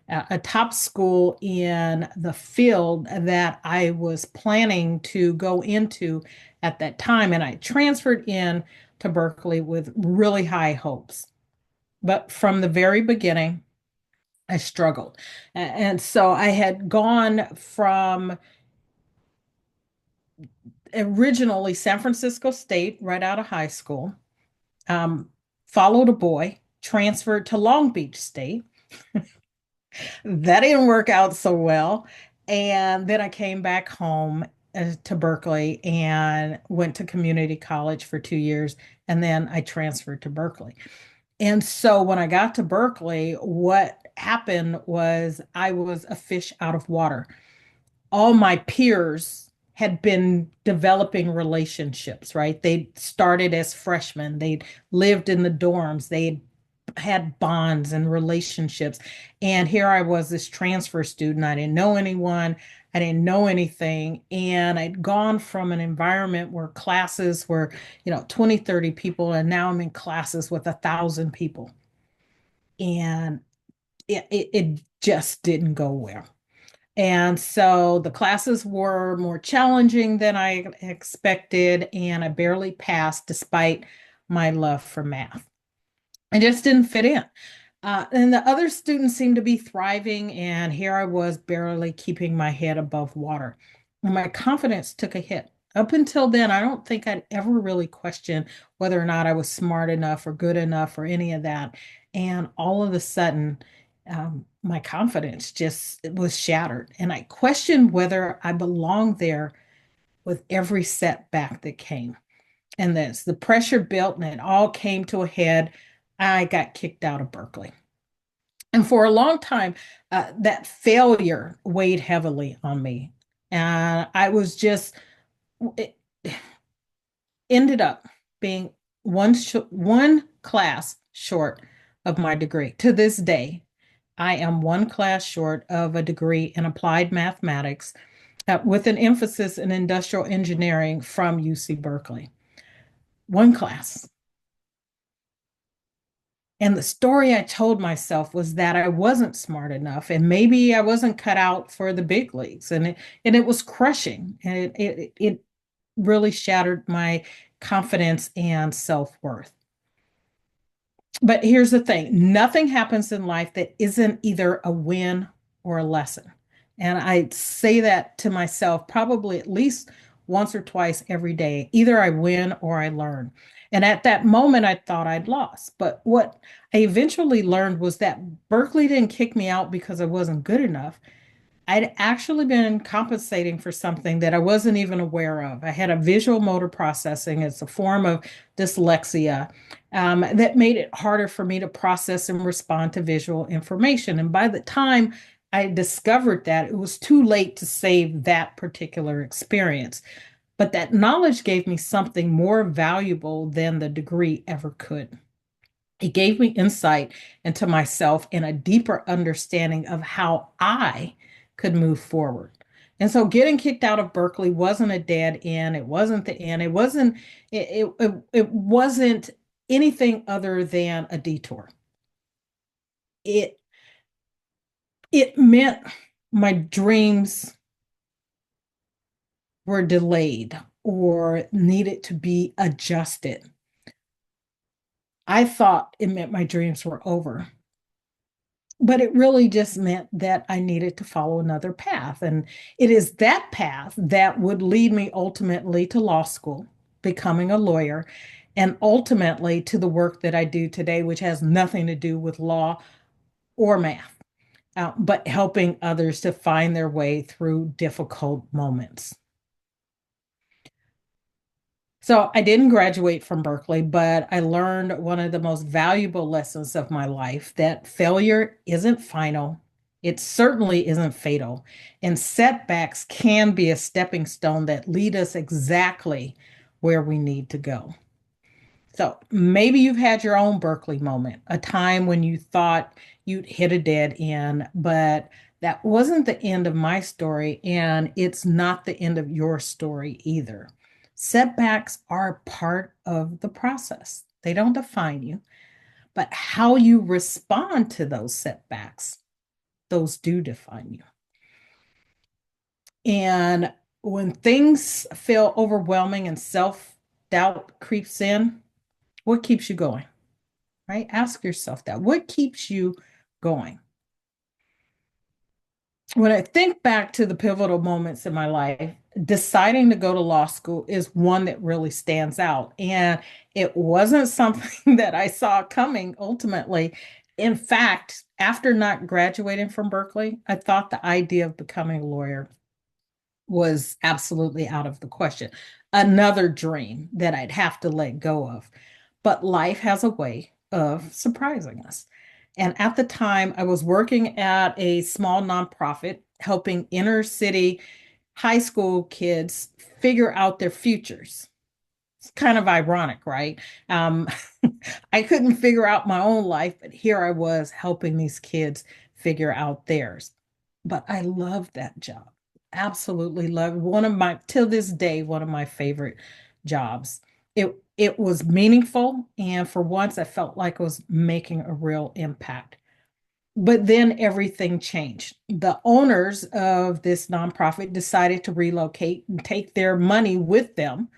a top school in the field that I was planning to go into at that time. And I transferred in to Berkeley with really high hopes. But from the very beginning, I struggled. And so I had gone from originally San Francisco State right out of high school, um, followed a boy, transferred to Long Beach State. That didn't work out so well. And then I came back home to Berkeley and went to community college for 2 years. And then I transferred to Berkeley. And so when I got to Berkeley, what happened was I was a fish out of water. All my peers had been developing relationships, right? They started as freshmen, they'd lived in the dorms, they'd had bonds and relationships. And here I was, this transfer student. I didn't know anyone. I didn't know anything. And I'd gone from an environment where classes were, 20, 30 people. And now I'm in classes with 1,000 people. And it just didn't go well. And so the classes were more challenging than I expected. And I barely passed despite my love for math. I just didn't fit in. And the other students seemed to be thriving, and here I was barely keeping my head above water. And my confidence took a hit. Up until then, I don't think I'd ever really questioned whether or not I was smart enough or good enough or any of that. And all of a sudden, my confidence just was shattered. And I questioned whether I belonged there with every setback that came. And the pressure built and it all came to a head. I got kicked out of Berkeley. And for a long time, that failure weighed heavily on me. And I was just, it ended up being one class short of my degree. To this day, I am one class short of a degree in applied mathematics with an emphasis in industrial engineering from UC Berkeley. One class. And the story I told myself was that I wasn't smart enough and maybe I wasn't cut out for the big leagues. And it was crushing. And it really shattered my confidence and self-worth. But here's the thing, nothing happens in life that isn't either a win or a lesson. And I say that to myself probably at least once or twice every day. Either I win or I learn. And at that moment, I thought I'd lost. But what I eventually learned was that Berkeley didn't kick me out because I wasn't good enough. I'd actually been compensating for something that I wasn't even aware of. I had a visual motor processing. It's a form of dyslexia that made it harder for me to process and respond to visual information. And by the time I discovered that, it was too late to save that particular experience. But that knowledge gave me something more valuable than the degree ever could. It gave me insight into myself and a deeper understanding of how I could move forward. And so getting kicked out of Berkeley wasn't a dead end. It wasn't the end. It wasn't anything other than a detour. It it meant my dreams were delayed or needed to be adjusted. I thought it meant my dreams were over, but it really just meant that I needed to follow another path. And it is that path that would lead me ultimately to law school, becoming a lawyer, and ultimately to the work that I do today, which has nothing to do with law or math, but helping others to find their way through difficult moments. So I didn't graduate from Berkeley, but I learned one of the most valuable lessons of my life, that failure isn't final. It certainly isn't fatal. And setbacks can be a stepping stone that lead us exactly where we need to go. So maybe you've had your own Berkeley moment, a time when you thought you'd hit a dead end, but that wasn't the end of my story, and it's not the end of your story either. Setbacks are part of the process. They don't define you, but how you respond to those setbacks, those do define you. And when things feel overwhelming and self-doubt creeps in, what keeps you going? Right? Ask yourself that. What keeps you going? When I think back to the pivotal moments in my life, deciding to go to law school is one that really stands out. And it wasn't something that I saw coming ultimately. In fact, after not graduating from Berkeley, I thought the idea of becoming a lawyer was absolutely out of the question. Another dream that I'd have to let go of. But life has a way of surprising us. And at the time, I was working at a small nonprofit helping inner city high school kids figure out their futures. It's kind of ironic, right? Um, I couldn't figure out my own life, but here I was helping these kids figure out theirs. But I love that job. Absolutely love one of my, till this day, one of my favorite jobs. It was meaningful, and for once I felt like I was making a real impact. But then everything changed. The owners of this nonprofit decided to relocate and take their money with them.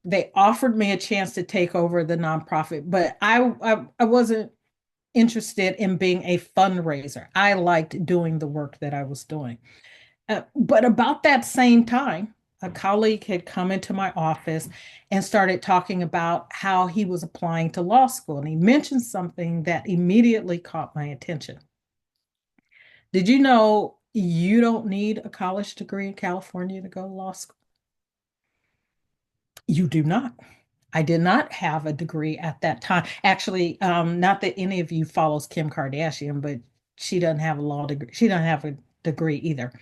They offered me a chance to take over the nonprofit, but I wasn't interested in being a fundraiser. I liked doing the work that I was doing. But about that same time, a colleague had come into my office and started talking about how he was applying to law school. And he mentioned something that immediately caught my attention. Did you know you don't need a college degree in California to go to law school? You do not. I did not have a degree at that time. Actually, not that any of you follows Kim Kardashian, but she doesn't have a law degree. She doesn't have a degree either.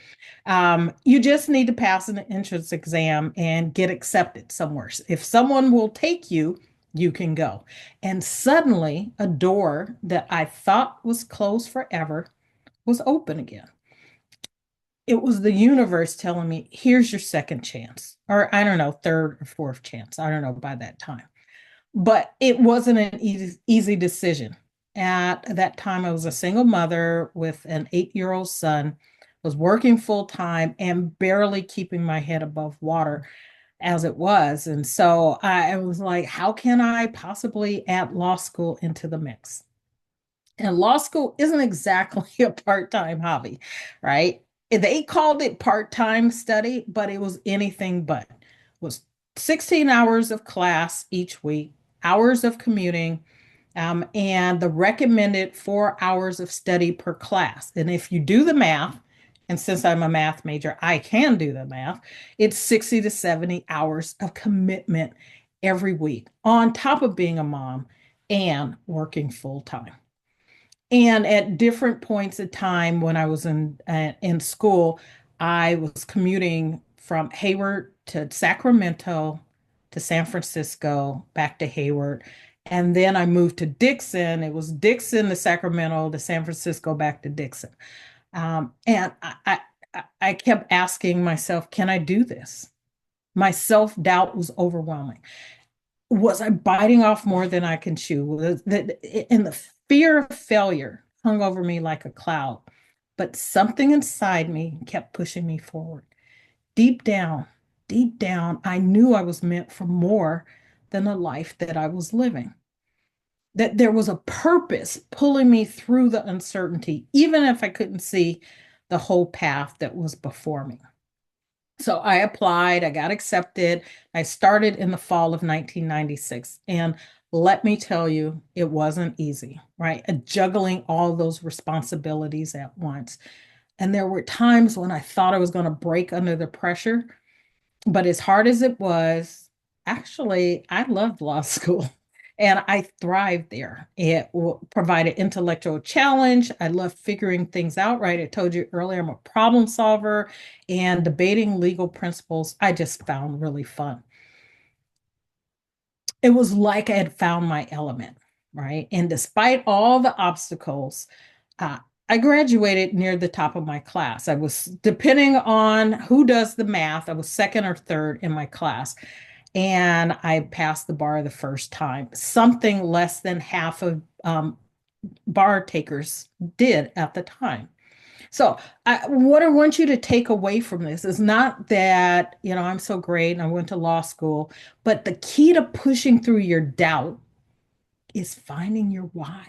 You just need to pass an entrance exam and get accepted somewhere. If someone will take you, you can go. And suddenly, a door that I thought was closed forever was open again. It was the universe telling me, here's your second chance, or I don't know, third or fourth chance. I don't know by that time. But it wasn't an easy decision. At that time, I was a single mother with an 8-year-old son, was working full time and barely keeping my head above water as it was. And so I was like, how can I possibly add law school into the mix? And law school isn't exactly a part-time hobby, right? They called it part-time study, but it was anything but. It was 16 hours of class each week, hours of commuting, and the recommended 4 hours of study per class. And if you do the math, and since I'm a math major, I can do the math, it's 60 to 70 hours of commitment every week, on top of being a mom and working full time. And at different points of time when I was in school, I was commuting from Hayward to Sacramento to San Francisco, back to Hayward. And then I moved to Dixon. It was Dixon to Sacramento to San Francisco back to Dixon. And I kept asking myself, can I do this? My self-doubt was overwhelming. Was I biting off more than I can chew? And the fear of failure hung over me like a cloud. But something inside me kept pushing me forward. Deep down, deep down, I knew I was meant for more than the life that I was living. That there was a purpose pulling me through the uncertainty, even if I couldn't see the whole path that was before me. So I applied, I got accepted. I started in the fall of 1996. And let me tell you, it wasn't easy, right? Juggling all those responsibilities at once. And there were times when I thought I was going to break under the pressure. But as hard as it was, actually, I loved law school and I thrived there. It provided intellectual challenge. I loved figuring things out, right? I told you earlier, I'm a problem solver, and debating legal principles, I just found really fun. It was like I had found my element, right? And despite all the obstacles, uh, I graduated near the top of my class. I was, depending on who does the math, I was second or third in my class. And I passed the bar the first time. Something less than half of bar takers did at the time. So what I want you to take away from this is not that, I'm so great and I went to law school, but the key to pushing through your doubt is finding your why,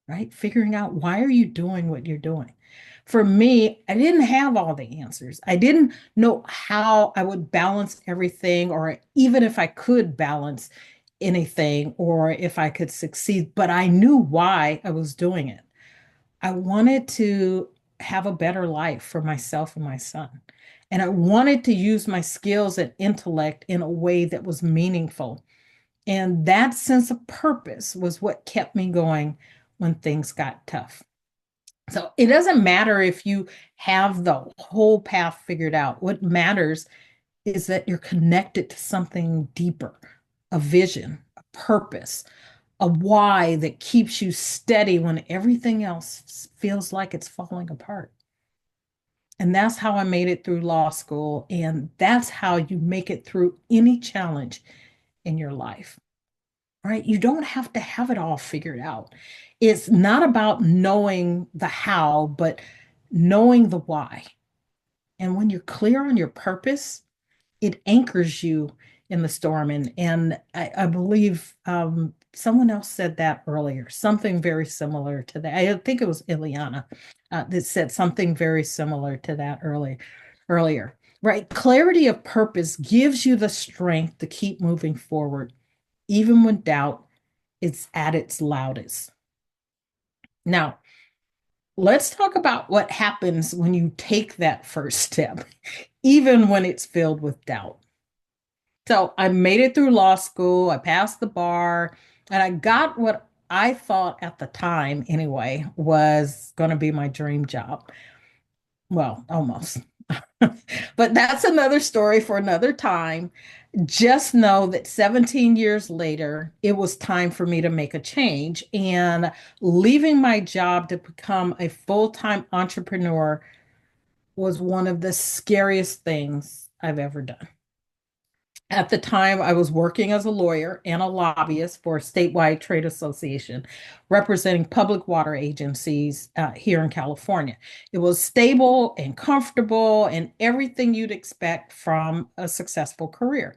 right? Figuring out why are you doing what you're doing. For me, I didn't have all the answers. I didn't know how I would balance everything, or even if I could balance anything, or if I could succeed, but I knew why I was doing it. I wanted to have a better life for myself and my son. And I wanted to use my skills and intellect in a way that was meaningful. And that sense of purpose was what kept me going when things got tough. So it doesn't matter if you have the whole path figured out. What matters is that you're connected to something deeper, a vision, a purpose, a why that keeps you steady when everything else feels like it's falling apart. And that's how I made it through law school. And that's how you make it through any challenge in your life, right? You don't have to have it all figured out. It's not about knowing the how, but knowing the why. And when you're clear on your purpose, it anchors you in the storm. And I believe someone else said that earlier, something very similar to that. I think it was Ilana that said something very similar to that earlier, right? Clarity of purpose gives you the strength to keep moving forward, even when doubt is at its loudest. Now, let's talk about what happens when you take that first step, even when it's filled with doubt. So I made it through law school, I passed the bar, and I got what I thought at the time, anyway, was going to be my dream job. Well, almost. But that's another story for another time. Just know that 17 years later, it was time for me to make a change. And leaving my job to become a full-time entrepreneur was one of the scariest things I've ever done. At the time, I was working as a lawyer and a lobbyist for a statewide trade association representing public water agencies here in California. It was stable and comfortable and everything you'd expect from a successful career.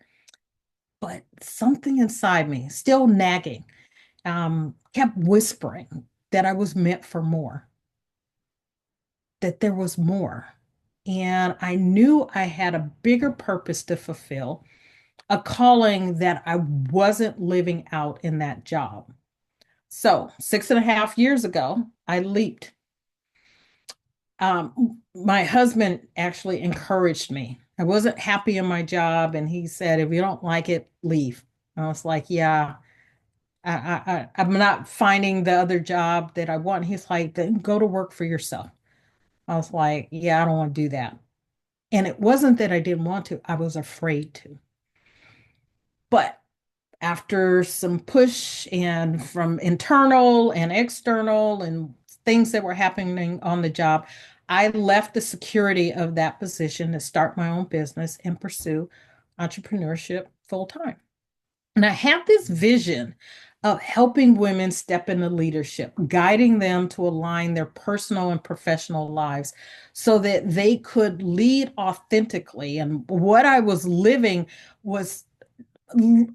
But something inside me, still nagging, kept whispering that I was meant for more, that there was more. And I knew I had a bigger purpose to fulfill, a calling that I wasn't living out in that job. So 6.5 years ago, I leaped. My husband actually encouraged me. I wasn't happy in my job, and he said, if you don't like it, leave. I was like, yeah, I'm not finding the other job that I want. He's like, then go to work for yourself. I was like, yeah, I don't want to do that. And it wasn't that I didn't want to, I was afraid to. But after some push and from internal and external and things that were happening on the job, I left the security of that position to start my own business and pursue entrepreneurship full time. And I had this vision of helping women step into leadership, guiding them to align their personal and professional lives so that they could lead authentically. And what I was living was,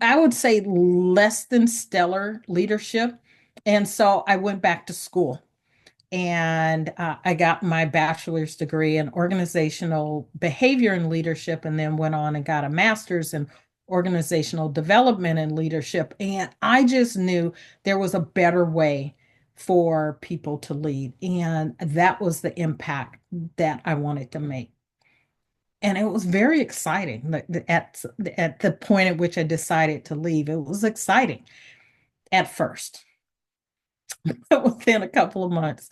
I would say, less than stellar leadership. And so I went back to school and I got my bachelor's degree in organizational behavior and leadership, and then went on and got a master's in organizational development and leadership. And I just knew there was a better way for people to lead. And that was the impact that I wanted to make. And it was very exciting at the point at which I decided to leave. It was exciting at first. But within a couple of months,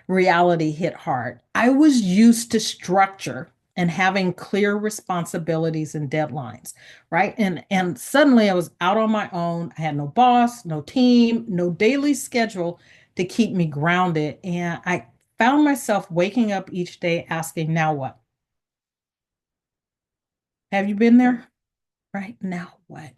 reality hit hard. I was used to structure and having clear responsibilities and deadlines, right? And suddenly I was out on my own. I had no boss, no team, no daily schedule to keep me grounded. And I found myself waking up each day asking, now what? Have you been there? Right now, what?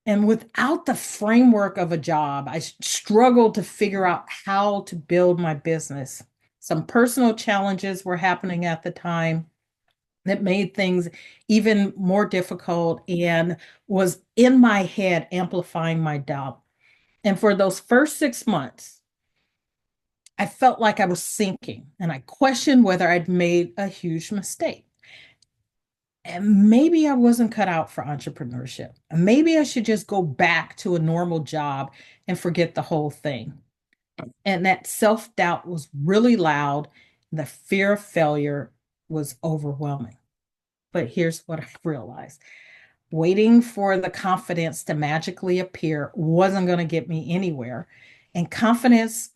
And without the framework of a job, I struggled to figure out how to build my business. Some personal challenges were happening at the time that made things even more difficult and was in my head amplifying my doubt. And for those first 6 months, I felt like I was sinking and I questioned whether I'd made a huge mistake. And maybe I wasn't cut out for entrepreneurship. Maybe I should just go back to a normal job and forget the whole thing. And that self-doubt was really loud. The fear of failure was overwhelming. But here's what I realized. Waiting for the confidence to magically appear wasn't going to get me anywhere. And confidence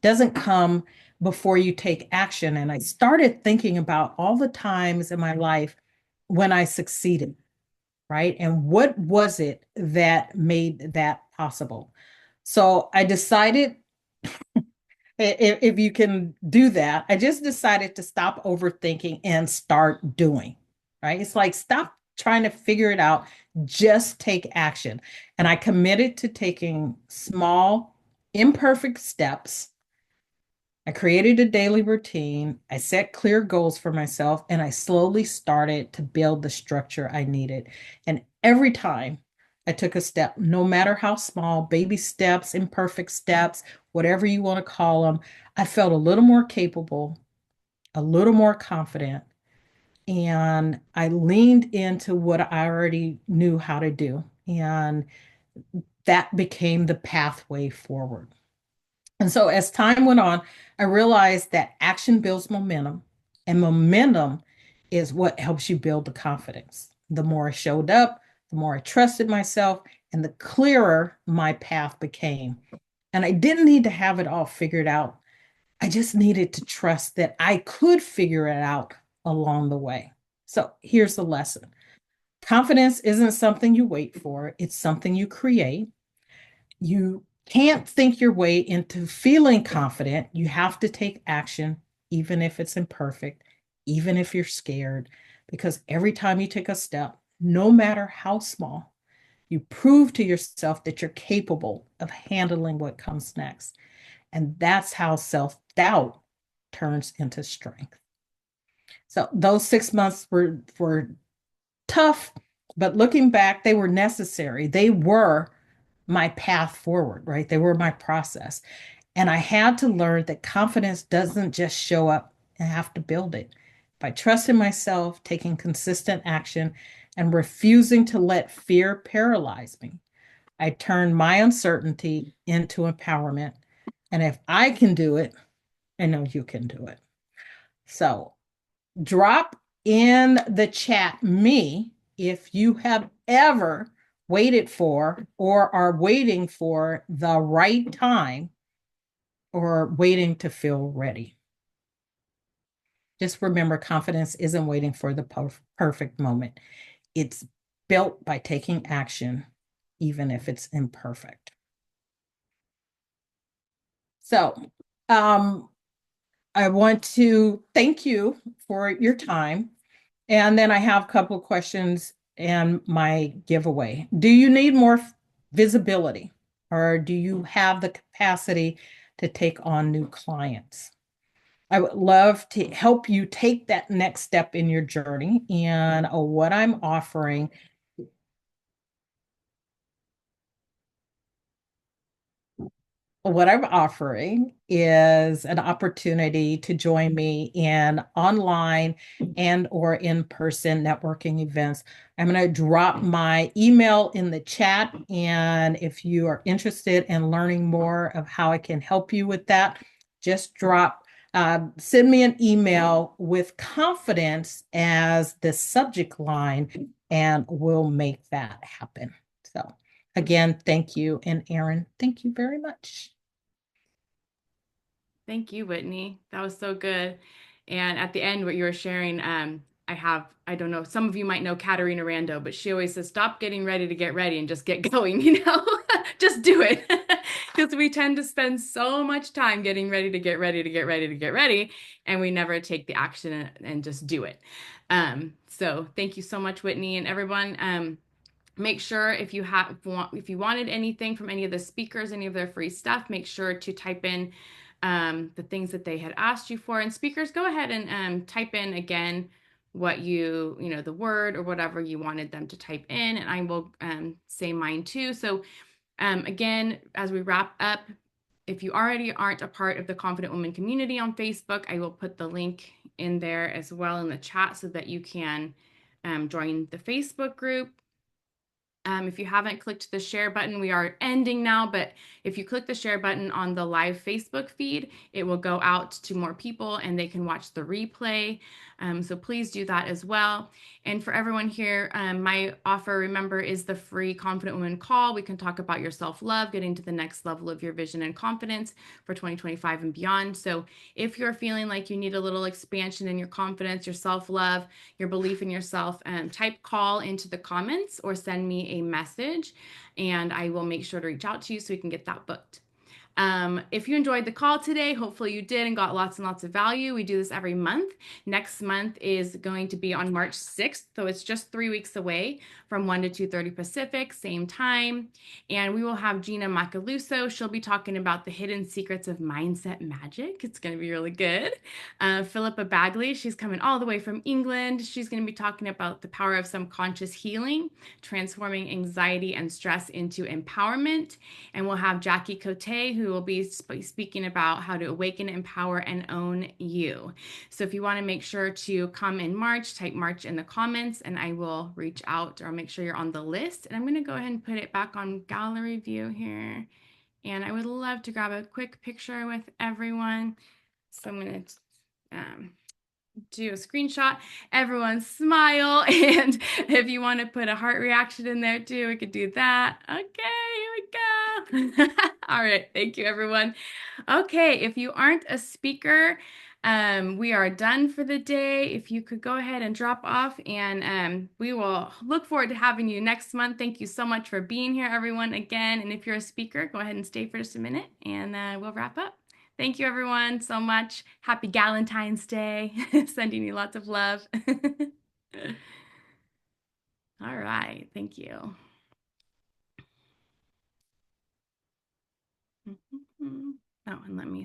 doesn't come before you take action. And I started thinking about all the times in my life when I succeeded, right? And what was it that made that possible? So I decided, if you can do that, I just decided to stop overthinking and start doing, right? It's like, stop trying to figure it out, just take action. And I committed to taking small, imperfect steps. I created a daily routine. I set clear goals for myself, and I slowly started to build the structure I needed. And every time I took a step, no matter how small, baby steps, imperfect steps, whatever you want to call them, I felt a little more capable, a little more confident, and I leaned into what I already knew how to do. And that became the pathway forward. And so as time went on, I realized that action builds momentum, and momentum is what helps you build the confidence. The more I showed up, the more I trusted myself, and the clearer my path became. And I didn't need to have it all figured out. I just needed to trust that I could figure it out along the way. So here's the lesson. Confidence isn't something you wait for, it's something you create. You can't think your way into feeling confident. You have to take action, even if it's imperfect, even if you're scared, because every time you take a step, no matter how small, you prove to yourself that you're capable of handling what comes next. And that's how self-doubt turns into strength. So those 6 months were tough, but looking back, they were necessary. They were my path forward, right? They were my process. And I had to learn that confidence doesn't just show up, I have to build it by trusting myself, taking consistent action, and refusing to let fear paralyze me. I turned my uncertainty into empowerment. And if I can do it, I know you can do it. So drop in the chat me if you have ever waited for or are waiting for the right time or waiting to feel ready. Just remember, confidence isn't waiting for the perfect moment. It's built by taking action, even if it's imperfect. So, I want to thank you for your time. And then I have a couple of questions and my giveaway. Do you need more visibility, or do you have the capacity to take on new clients? I would love to help you take that next step in your journey. And what I'm offering is an opportunity to join me in online and or in-person networking events. I'm going to drop my email in the chat, and if you are interested in learning more of how I can help you with that, just send me an email with confidence as the subject line, and we'll make that happen. So again, thank you. And Erin, thank you very much. Thank you, Whitney. That was so good. And at the end, what you were sharing, I don't know, some of you might know Katerina Rando, but she always says, stop getting ready to get ready and just get going, just do it. Because we tend to spend so much time getting ready to get ready to get ready to get ready, and we never take the action and just do it. So thank you so much, Whitney, and everyone. Make sure if you wanted anything from any of the speakers, any of their free stuff, make sure to type in the things that they had asked you for. And speakers, go ahead and type in again what the word or whatever you wanted them to type in, and I will say mine too. So again, as we wrap up, if you already aren't a part of the Confident Woman community on Facebook, I will put the link in there as well in the chat so that you can join the Facebook group. If you haven't clicked the share button, we are ending now, but if you click the share button on the live Facebook feed, it will go out to more people and they can watch the replay. So please do that as well. And for everyone here, my offer, remember, is the free Confident Woman call. We can talk about your self-love, getting to the next level of your vision and confidence for 2025 and beyond. So if you're feeling like you need a little expansion in your confidence, your self-love, your belief in yourself, type call into the comments or send me a message, and I will make sure to reach out to you so we can get that booked. If you enjoyed the call today, hopefully you did and got lots and lots of value. We do this every month. Next month is going to be on March 6th, so it's just 3 weeks away from 1 to 2:30 Pacific, same time. And we will have Gina Macaluso. She'll be talking about the hidden secrets of mindset magic. It's going to be really good. Philippa Bagley, she's coming all the way from England. She's going to be talking about the power of subconscious healing, transforming anxiety and stress into empowerment. And we'll have Jackie Cote, who will be speaking about how to awaken, empower, and own you. So if you want to make sure to come in March, type March in the comments, and I will reach out or make sure you're on the list. And I'm going to go ahead and put it back on gallery view here. And I would love to grab a quick picture with everyone. So I'm going to do a screenshot. Everyone smile. And if you want to put a heart reaction in there too, we could do that. Okay, here we go. All right. Thank you, everyone. Okay. If you aren't a speaker, we are done for the day. If you could go ahead and drop off, and we will look forward to having you next month. Thank you so much for being here, everyone, again. And if you're a speaker, go ahead and stay for just a minute, and we'll wrap up. Thank you, everyone, so much. Happy Galentine's Day. Sending you lots of love. All right. Thank you. Oh, and let me